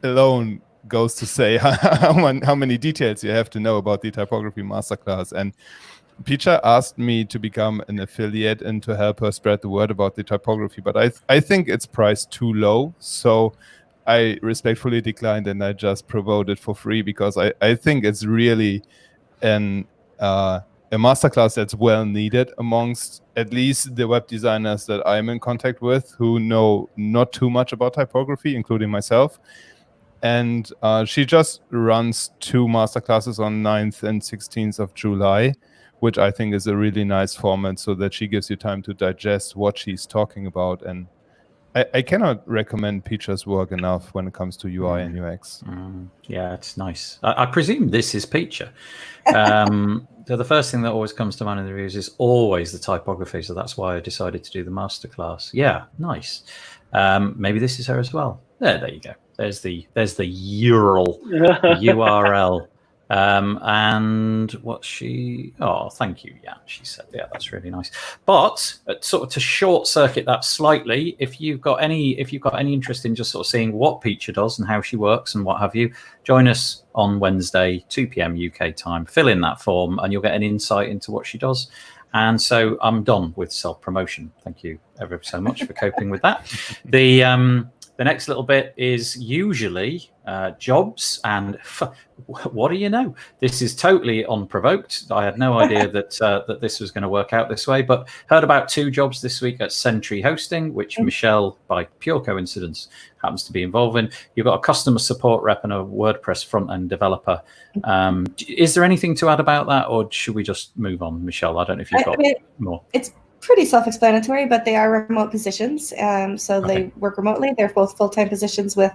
alone goes to say how many details you have to know about the typography masterclass. And Peacher asked me to become an affiliate and to help her spread the word about the typography, but I think it's priced too low. So I respectfully declined, and I just promoted it for free because I think it's really a masterclass that's well needed amongst at least the web designers that I'm in contact with, who know not too much about typography, including myself. And she just runs 2 masterclasses on 9th and 16th of July, which I think is a really nice format, so that she gives you time to digest what she's talking about. And I cannot recommend Peacher's work enough when it comes to UI and UX. Yeah, it's nice. I presume this is Peacher. So the first thing that always comes to mind in the reviews is always the typography. So that's why I decided to do the masterclass. Yeah, nice. Maybe this is her as well. There you go. There's the URL. And what she, thank you, Jan, she said, yeah, that's really nice. But sort of to short circuit that slightly, if you've got any interest in just sort of seeing what Peacher does and how she works and what have you, join us on Wednesday, 2 p.m. UK time. Fill in that form and you'll get an insight into what she does. And so I'm done with self-promotion. Thank you ever so much for coping with that. The next little bit is usually jobs, and what do you know? This is totally unprovoked. I had no idea that this was going to work out this way, but heard about 2 jobs this week at Sentry Hosting, which Michelle, by pure coincidence, happens to be involved in. You've got a customer support rep and a WordPress front-end developer. Is there anything to add about that, or should we just move on? Michelle, I don't know if you've got more. It's pretty self-explanatory, but they are remote positions. So they work remotely. They're both full-time positions with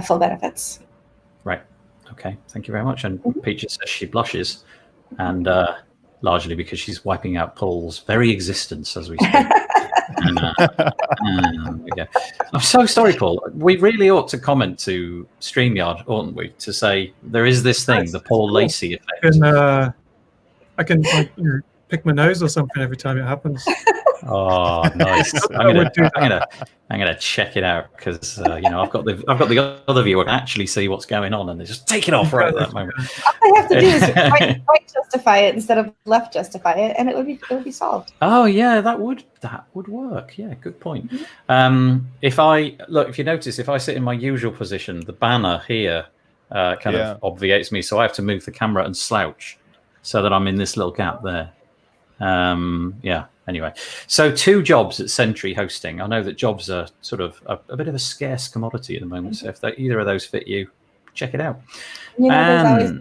full benefits. Right. Okay. Thank you very much. And Peacher says she blushes, and largely because she's wiping out Paul's very existence as we speak. I'm so sorry, Paul. We really ought to comment to StreamYard, oughtn't we, to say there is this thing, the Paul Lacey effect. I can pick my nose or something every time it happens. Oh, nice. I'm gonna check it out because I've got the other view. I can actually see what's going on, and they just take it off right at that moment. All I have to do is right justify it instead of left justify it, and it would be solved. Oh yeah, that would work. Yeah, good point. If you notice, if I sit in my usual position, the banner here kind of obviates me, so I have to move the camera and slouch so that I'm in this little gap there. Anyway, so 2 jobs at Sentry Hosting. I know that jobs are sort of a bit of a scarce commodity at the moment. So if either of those fit you, check it out. There's always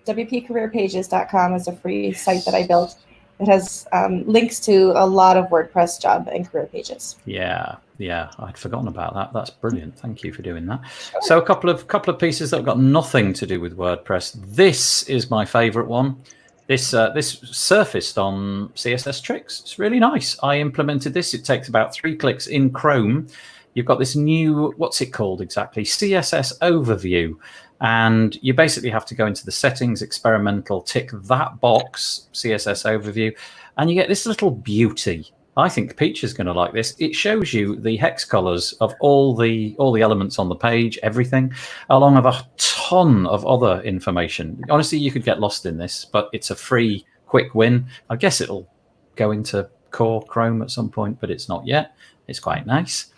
WPCareerPages.com is a free site that I built. It has links to a lot of WordPress job and career pages. Yeah, I'd forgotten about that. That's brilliant. Thank you for doing that. Sure. So a couple of pieces that have got nothing to do with WordPress. This is my favorite one. This surfaced on CSS Tricks. It's really nice. I implemented this. It takes about 3 clicks in Chrome. You've got this new, what's it called exactly? CSS overview. And you basically have to go into the settings, experimental, tick that box, CSS overview, and you get this little beauty. I think Peach is going to like this. It shows you the hex colors of all the elements on the page, everything, along with a ton of other information. Honestly, you could get lost in this, but it's a free, quick win. I guess it'll go into Core Chrome at some point, but it's not yet. It's quite nice.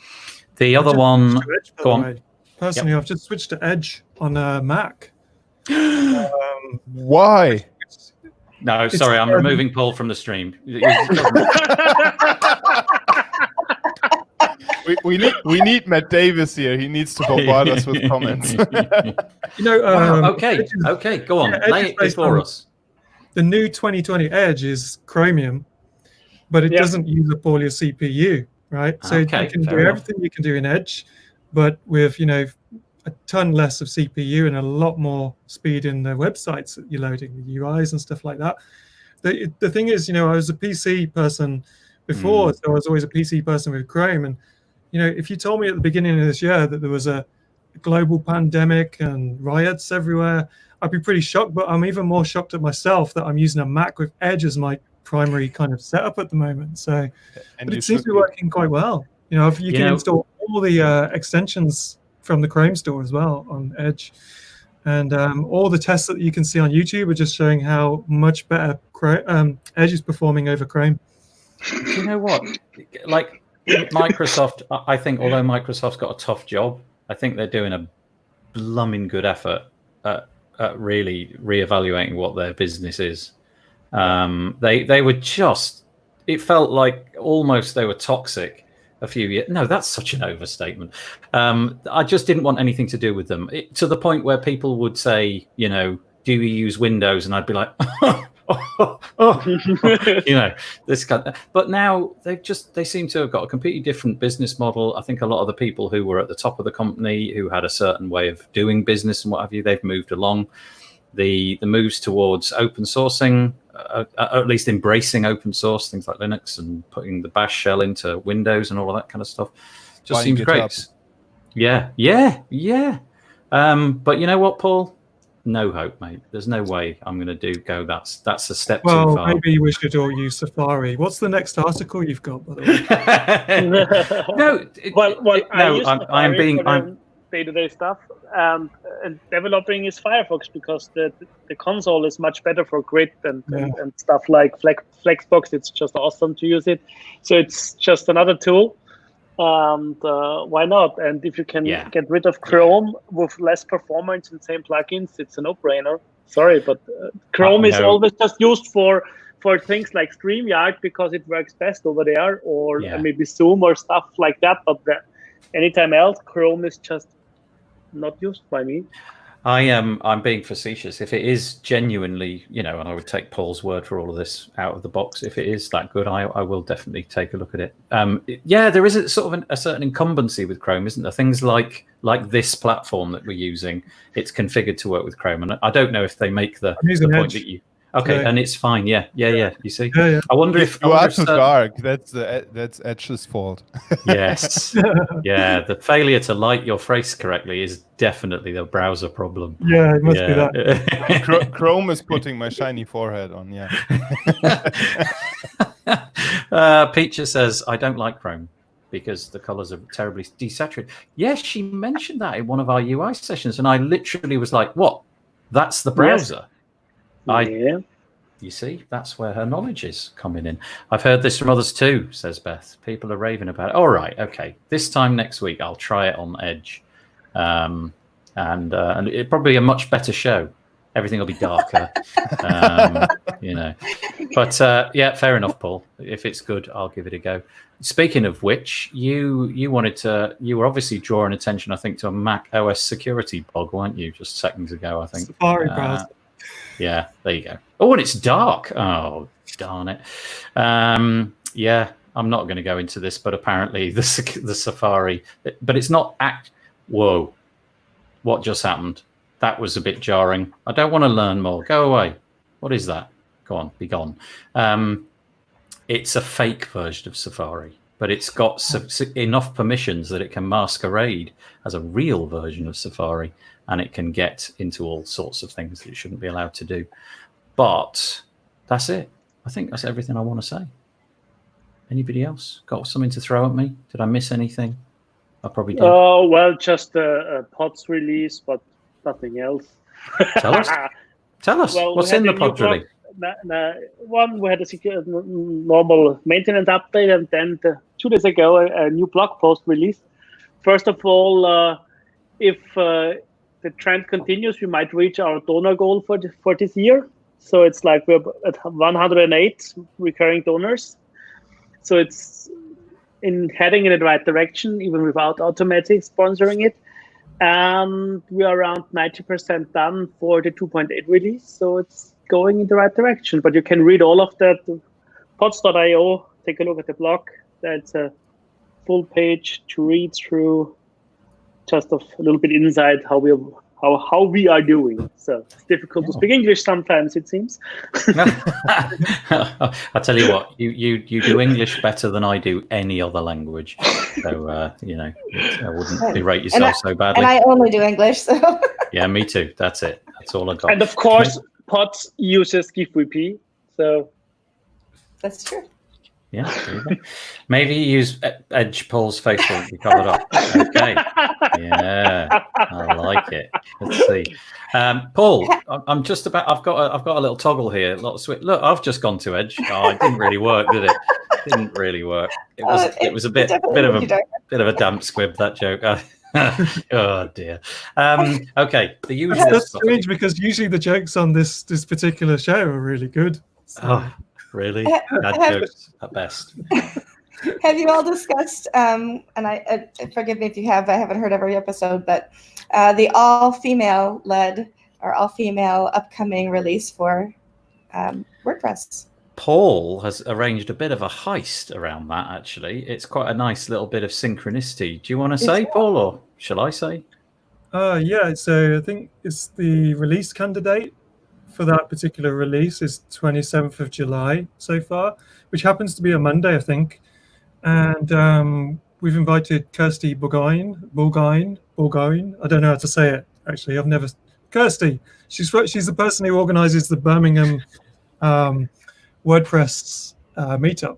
The other one, go on. Personally, I've just switched to Edge on Mac. Why? No, sorry, I'm removing Paul from the stream. we need Matt Davis here. He needs to bombard us with comments. Okay, go on. Lay it before us. The new 2020 Edge is Chromium, but it doesn't use up all your CPU, right? So you can do everything you can do in Edge, but with a ton less of CPU and a lot more speed in the websites that you're loading, the UIs and stuff like that. The thing is, I was a PC person before, so I was always a PC person with Chrome. And, if you told me at the beginning of this year that there was a global pandemic and riots everywhere, I'd be pretty shocked. But I'm even more shocked at myself that I'm using a Mac with Edge as my primary kind of setup at the moment. So, but it seems to be working quite well. You can install all the extensions from the Chrome store as well on Edge, and all the tests that you can see on YouTube are just showing how much better Edge is performing over Chrome. Do you know what? Like Microsoft, I think although Microsoft's got a tough job, I think they're doing a blooming good effort at really reevaluating what their business is. They were just, it felt like almost they were toxic a few years. No, that's such an overstatement. I just didn't want anything to do with them, to the point where people would say, do you use Windows? And I'd be like, this kind of, but now they seem to have got a completely different business model. I think a lot of the people who were at the top of the company, who had a certain way of doing business and what have you, they've moved along. The moves towards open sourcing, at least embracing open source, things like Linux and putting the Bash shell into Windows and all of that kind of stuff, just seems great. Yeah. But you know what, Paul? No hope, mate. There's no way I'm going to go. That's a step too far. Well, maybe we should all use Safari. What's the next article you've got, by the way? I'm day-to-day stuff, and developing is Firefox because the console is much better for grid and stuff like Flexbox. It's just awesome to use it. So it's just another tool. And why not? And if you can get rid of Chrome with less performance and same plugins, it's a no-brainer. Sorry, but Chrome is always just used for things like StreamYard because it works best over there, or maybe Zoom or stuff like that. But anytime else, Chrome is just not used by me. I'm being facetious. If it is genuinely, and I would take Paul's word for all of this out of the box. If it is that good, I will definitely take a look at it. There is a sort of a certain incumbency with Chrome, isn't there? Things like this platform that we're using, it's configured to work with Chrome, and I don't know if they make the point that you. Okay, and it's fine. Yeah. You see, I wonder if you are too dark. That's Edge's fault. Yes, the failure to light your face correctly is definitely the browser problem. Yeah, it must be that. Chrome is putting my shiny forehead on. Yeah. Peacher says, I don't like Chrome because the colors are terribly desaturated. Yes, she mentioned that in one of our UI sessions, and I literally was like, what? That's the browser? Yeah. You see, that's where her knowledge is coming in. I've heard this from others too, says Beth. People are raving about it. All right, okay. This time next week, I'll try it on Edge. And it'll probably be a much better show. Everything will be darker, But yeah, fair enough, Paul. If it's good, I'll give it a go. Speaking of which, you were obviously drawing attention, I think, to a Mac OS security blog, weren't you, just seconds ago, I think. Safari browser. Yeah, there you go. Oh, and it's dark. Oh, darn it. Yeah, I'm not going to go into this, but apparently the Safari, but it's not Whoa, what just happened? That was a bit jarring. I don't want to learn more. Go away. What is that? Go on, be gone. It's a fake version of Safari, but it's got enough permissions that it can masquerade as a real version of Safari, and it can get into all sorts of things that it shouldn't be allowed to do. But that's it. I think that's everything I want to say. Anybody else got something to throw at me? Did I miss anything? I probably did. Oh, well, just a pods release, but nothing else. Tell us. Well, what's in the pod release? One, we had a normal maintenance update, and then 2 days ago, a new blog post released. First of all, if the trend continues, we might reach our donor goal for this year. So it's like we're at 108 recurring donors. So it's heading in the right direction, even without automatic sponsoring it. And we are around 90% done for the 2.8 release. So it's going in the right direction. But you can read all of that, pods.io, take a look at the blog. That's a full page to read through, just a little bit inside how we are doing. So it's difficult to speak English sometimes, it seems. I tell you what, you do English better than I do any other language. So I wouldn't berate yourself so badly. And I only do English, so yeah, me too. That's it. That's all I got. And of course, Pods uses GIF-WP. So that's true. Yeah, maybe use Edge Paul's facial to be covered up. Okay, yeah, I like it. Let's see, Paul. I'm just about. I've got a little toggle here. A lot of switch. Look, I've just gone to Edge. Oh, it didn't really work, did it? It didn't really work. It was a bit of a damp squib, that joke. Oh dear. Okay, the usual. That's strange because usually the jokes on this particular show are really good. So. Oh. Really? Bad jokes at best. Have you all discussed, and I forgive me if you have, I haven't heard every episode, but the all-female led or all-female upcoming release for WordPress? Paul has arranged a bit of a heist around that, actually. It's quite a nice little bit of synchronicity. Do you want to say, Paul, or shall I say? Yeah, so I think it's the release candidate for that particular release is 27th of July so far, which happens to be a Monday, I think. And we've invited Kirsty Bourgoin. I don't know how to say it, actually. I've never... Kirsty. She's the person who organizes the Birmingham WordPress meetup.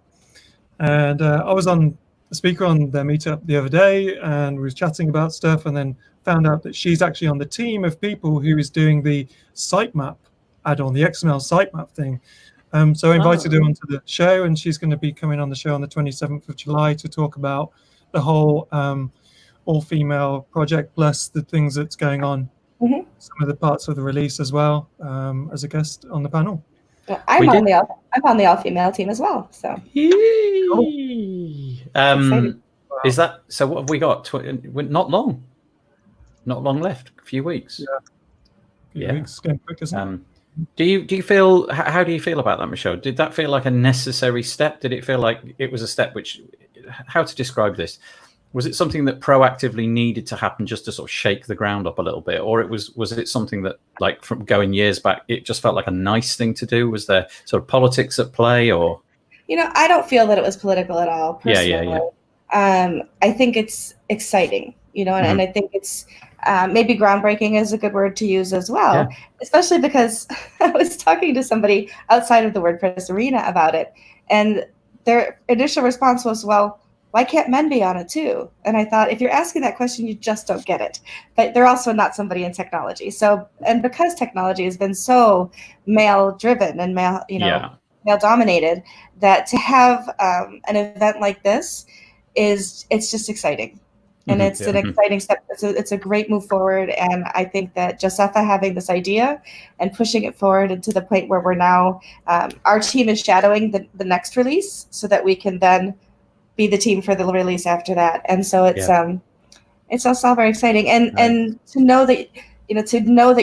And I was on a speaker on their meetup the other day, and we was chatting about stuff, and then found out that she's actually on the team of people who is doing the sitemap add-on, the XML sitemap thing. So I invited her onto the show, and she's going to be coming on the show on the 27th of July to talk about the whole all-female project, plus the things that's going on, some of the parts of the release as well, as a guest on the panel. Well, I'm on the all-female team as well. So. Is that so? What have we got? Not long left. A few weeks. Yeah. Weeks going quick, isn't it? Do you feel? How do you feel about that, Michelle? Did that feel like a necessary step? Did it feel like it was a step which? How to describe this? Was it something that proactively needed to happen just to sort of shake the ground up a little bit, or was it something that, like, from going years back, it just felt like a nice thing to do? Was there sort of politics at play, or? I don't feel that it was political at all. Personally. Yeah. I think it's exciting, and I think it's. Maybe groundbreaking is a good word to use as well, especially because I was talking to somebody outside of the WordPress arena about it, and their initial response was, well, why can't men be on it too? And I thought, if you're asking that question, you just don't get it. But they're also not somebody in technology. So, and because technology has been so male driven and male, male dominated, that to have an event like this it's just exciting. And it's an exciting step. It's a great move forward. And I think that Josefa having this idea and pushing it forward and to the point where we're now, our team is shadowing the next release so that we can then be the team for the release after that. And so it's also very exciting. And to know that,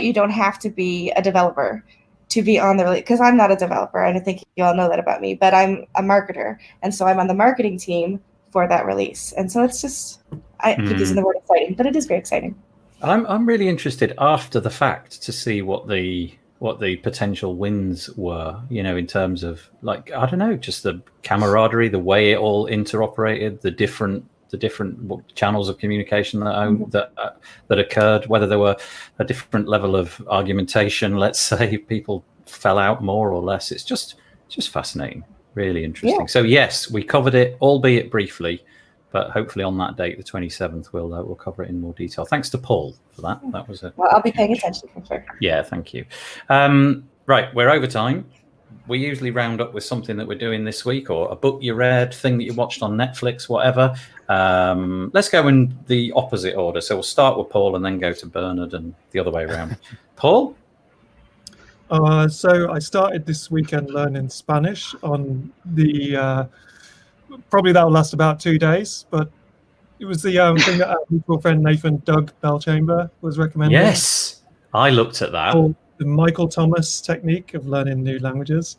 you don't have to be a developer to be on the release, because I'm not a developer. And I think you all know that about me, but I'm a marketer. And so I'm on the marketing team for that release. And so it's just, I keep using the word exciting, but it is very exciting. I'm really interested after the fact to see what the potential wins were, in terms of, like, I don't know, just the camaraderie, the way it all interoperated, the different channels of communication that occurred, whether there were a different level of argumentation, let's say, people fell out more or less. It's just fascinating. Really interesting. Yeah. So yes, we covered it, albeit briefly, but hopefully on that date, the 27th, we'll cover it in more detail. Thanks to Paul for that. That was I'll be paying attention for sure. Yeah, thank you. Right, we're over time. We usually round up with something that we're doing this week, or a book you read, thing that you watched on Netflix, whatever. Let's go in the opposite order. So we'll start with Paul and then go to Bernard and the other way around. Paul? So I started this weekend learning Spanish on the, probably that'll last about 2 days, but it was the thing that our mutual friend Nathan Doug Belchamber was recommending. Yes, I looked at that. The Michael Thomas technique of learning new languages.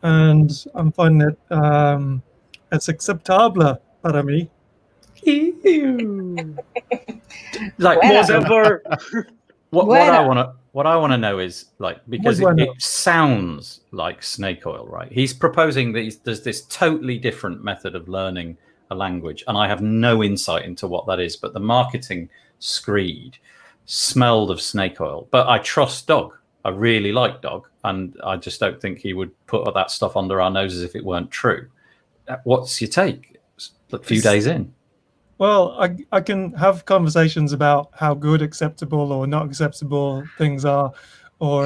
And I'm finding it it's acceptable para mí. Like, whatever. What I want to know is, like, because it sounds like snake oil, right? He's proposing that there's this totally different method of learning a language, and I have no insight into what that is, but the marketing screed smelled of snake oil. But I trust Doug. I really like Doug, and I just don't think he would put that stuff under our noses if it weren't true. What's your take? A few days in. Well, I can have conversations about how good acceptable or not acceptable things are, or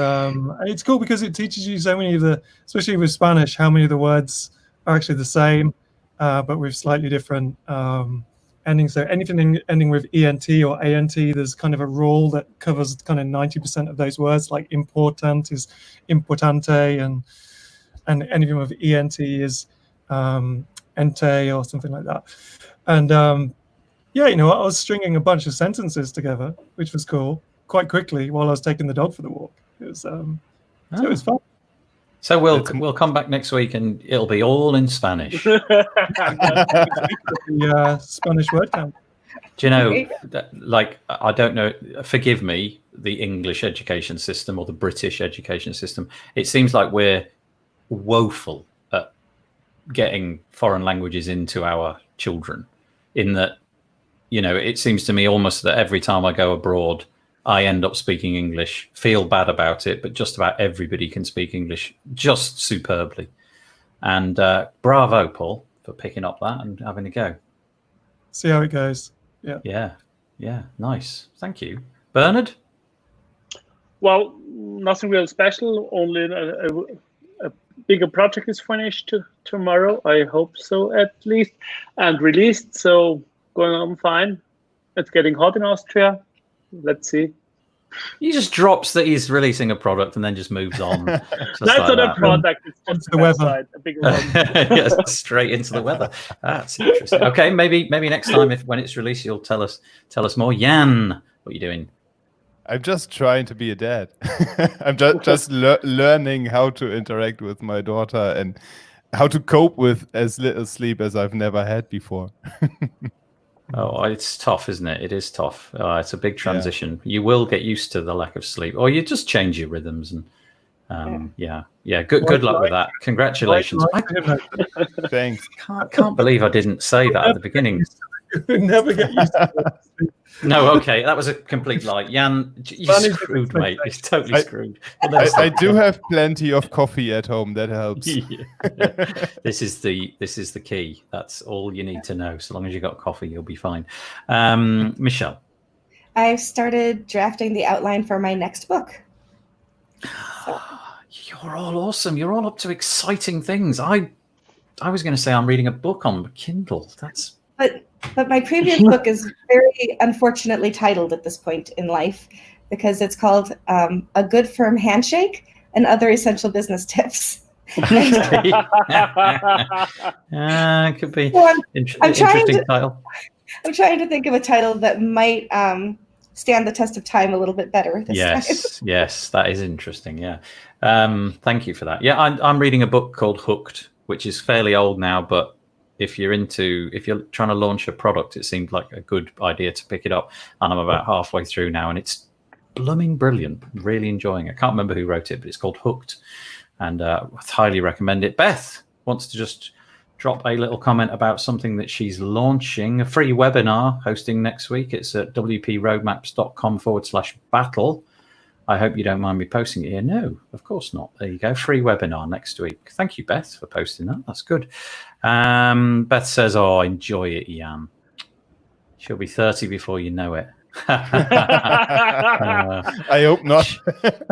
it's cool because it teaches you so many of the, especially with Spanish, how many of the words are actually the same, but with slightly different endings. So anything ending with ENT or ANT, there's kind of a rule that covers kind of 90% of those words. Like important is importante, and anything with ENT is ente or something like that. And yeah, I was stringing a bunch of sentences together, which was cool, quite quickly while I was taking the dog for the walk. It was so it was fun. So we'll come back next week and it'll be all in Spanish. The Spanish WordCamp. Do you know, like, I don't know, forgive me, the English education system or the British education system, it seems like we're woeful at getting foreign languages into our children, in that, it seems to me almost that every time I go abroad, I end up speaking English, feel bad about it, but just about everybody can speak English just superbly. And bravo, Paul, for picking up that and having a go. See how it goes. Yeah, nice. Thank you. Bernard? Well, nothing real special, only a bigger project is finished tomorrow, I hope so at least, and released, so going on fine. It's getting hot in Austria. Let's see. He just drops that he's releasing a product and then just moves on. Just That's not a product. It's just the weather. A bigger one. Yeah, straight into the weather. That's interesting. Okay, maybe next time, when it's released, you'll tell us more. Jan, what are you doing? I'm just trying to be a dad. I'm just learning how to interact with my daughter and how to cope with as little sleep as I've never had before. Oh, it's tough, isn't it? It is tough. It's a big transition. Yeah. You will get used to the lack of sleep, or you just change your rhythms. And good luck with that. Congratulations. Thanks. Can't believe I didn't say that at the beginning. Never get used to it. No, okay, that was a complete lie. Jan, you're screwed, mate. You're totally screwed. I do have plenty of coffee at home. That helps. Yeah. This is the key. That's all you need to know. So long as you got coffee, you'll be fine. Michelle, I've started drafting the outline for my next book. So. You're all awesome. You're all up to exciting things. I was going to say I'm reading a book on Kindle. But my previous book is very unfortunately titled at this point in life because it's called A Good Firm Handshake and Other Essential Business Tips. Could be So interesting title. I'm trying to think of a title that might stand the test of time a little bit better this time. Yes, that is interesting. Yeah, thank you for that. Yeah, I'm reading a book called Hooked, which is fairly old now, but if you're trying to launch a product, it seemed like a good idea to pick it up. And I'm about halfway through now, and it's blooming brilliant. Really enjoying it. I can't remember who wrote it, but it's called Hooked, and I highly recommend it. Beth wants to just drop a little comment about something that she's launching, a free webinar hosting next week. It's at wproadmaps.com/battle. I hope you don't mind me posting it here. No, of course not. There you go. Free webinar next week. Thank you, Beth, for posting that. That's good. Beth says, oh, enjoy it, Jan. She'll be 30 before you know it. I hope not.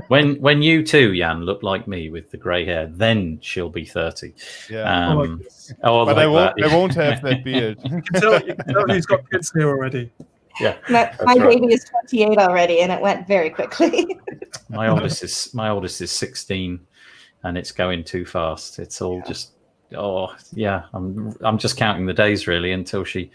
when you too, Jan, look like me with the grey hair, then she'll be 30. Yeah. But I won't have that beard. You can tell he's got kids here already. Yeah, my baby is 28 already, and it went very quickly. my oldest is 16, and it's going too fast. It's all just I'm just counting the days really until she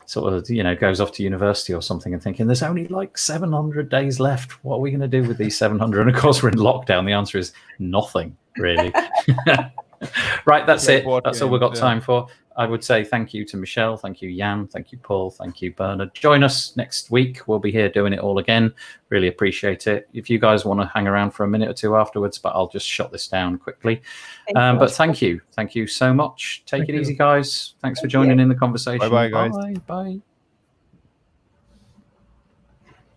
sort of goes off to university or something, and thinking there's only like 700 days left. What are we going to do with these 700? And of course we're in lockdown. The answer is nothing really. Right, that's it. That's all we've got time for. I would say thank you to Michelle, thank you Jan, thank you Paul, thank you Bernard. Join us next week. We'll be here doing it all again. Really appreciate it. If you guys want to hang around for a minute or two afterwards, but I'll just shut this down quickly. But thank you so much. Take it easy, guys. Thanks for joining in the conversation. Bye, guys. Bye.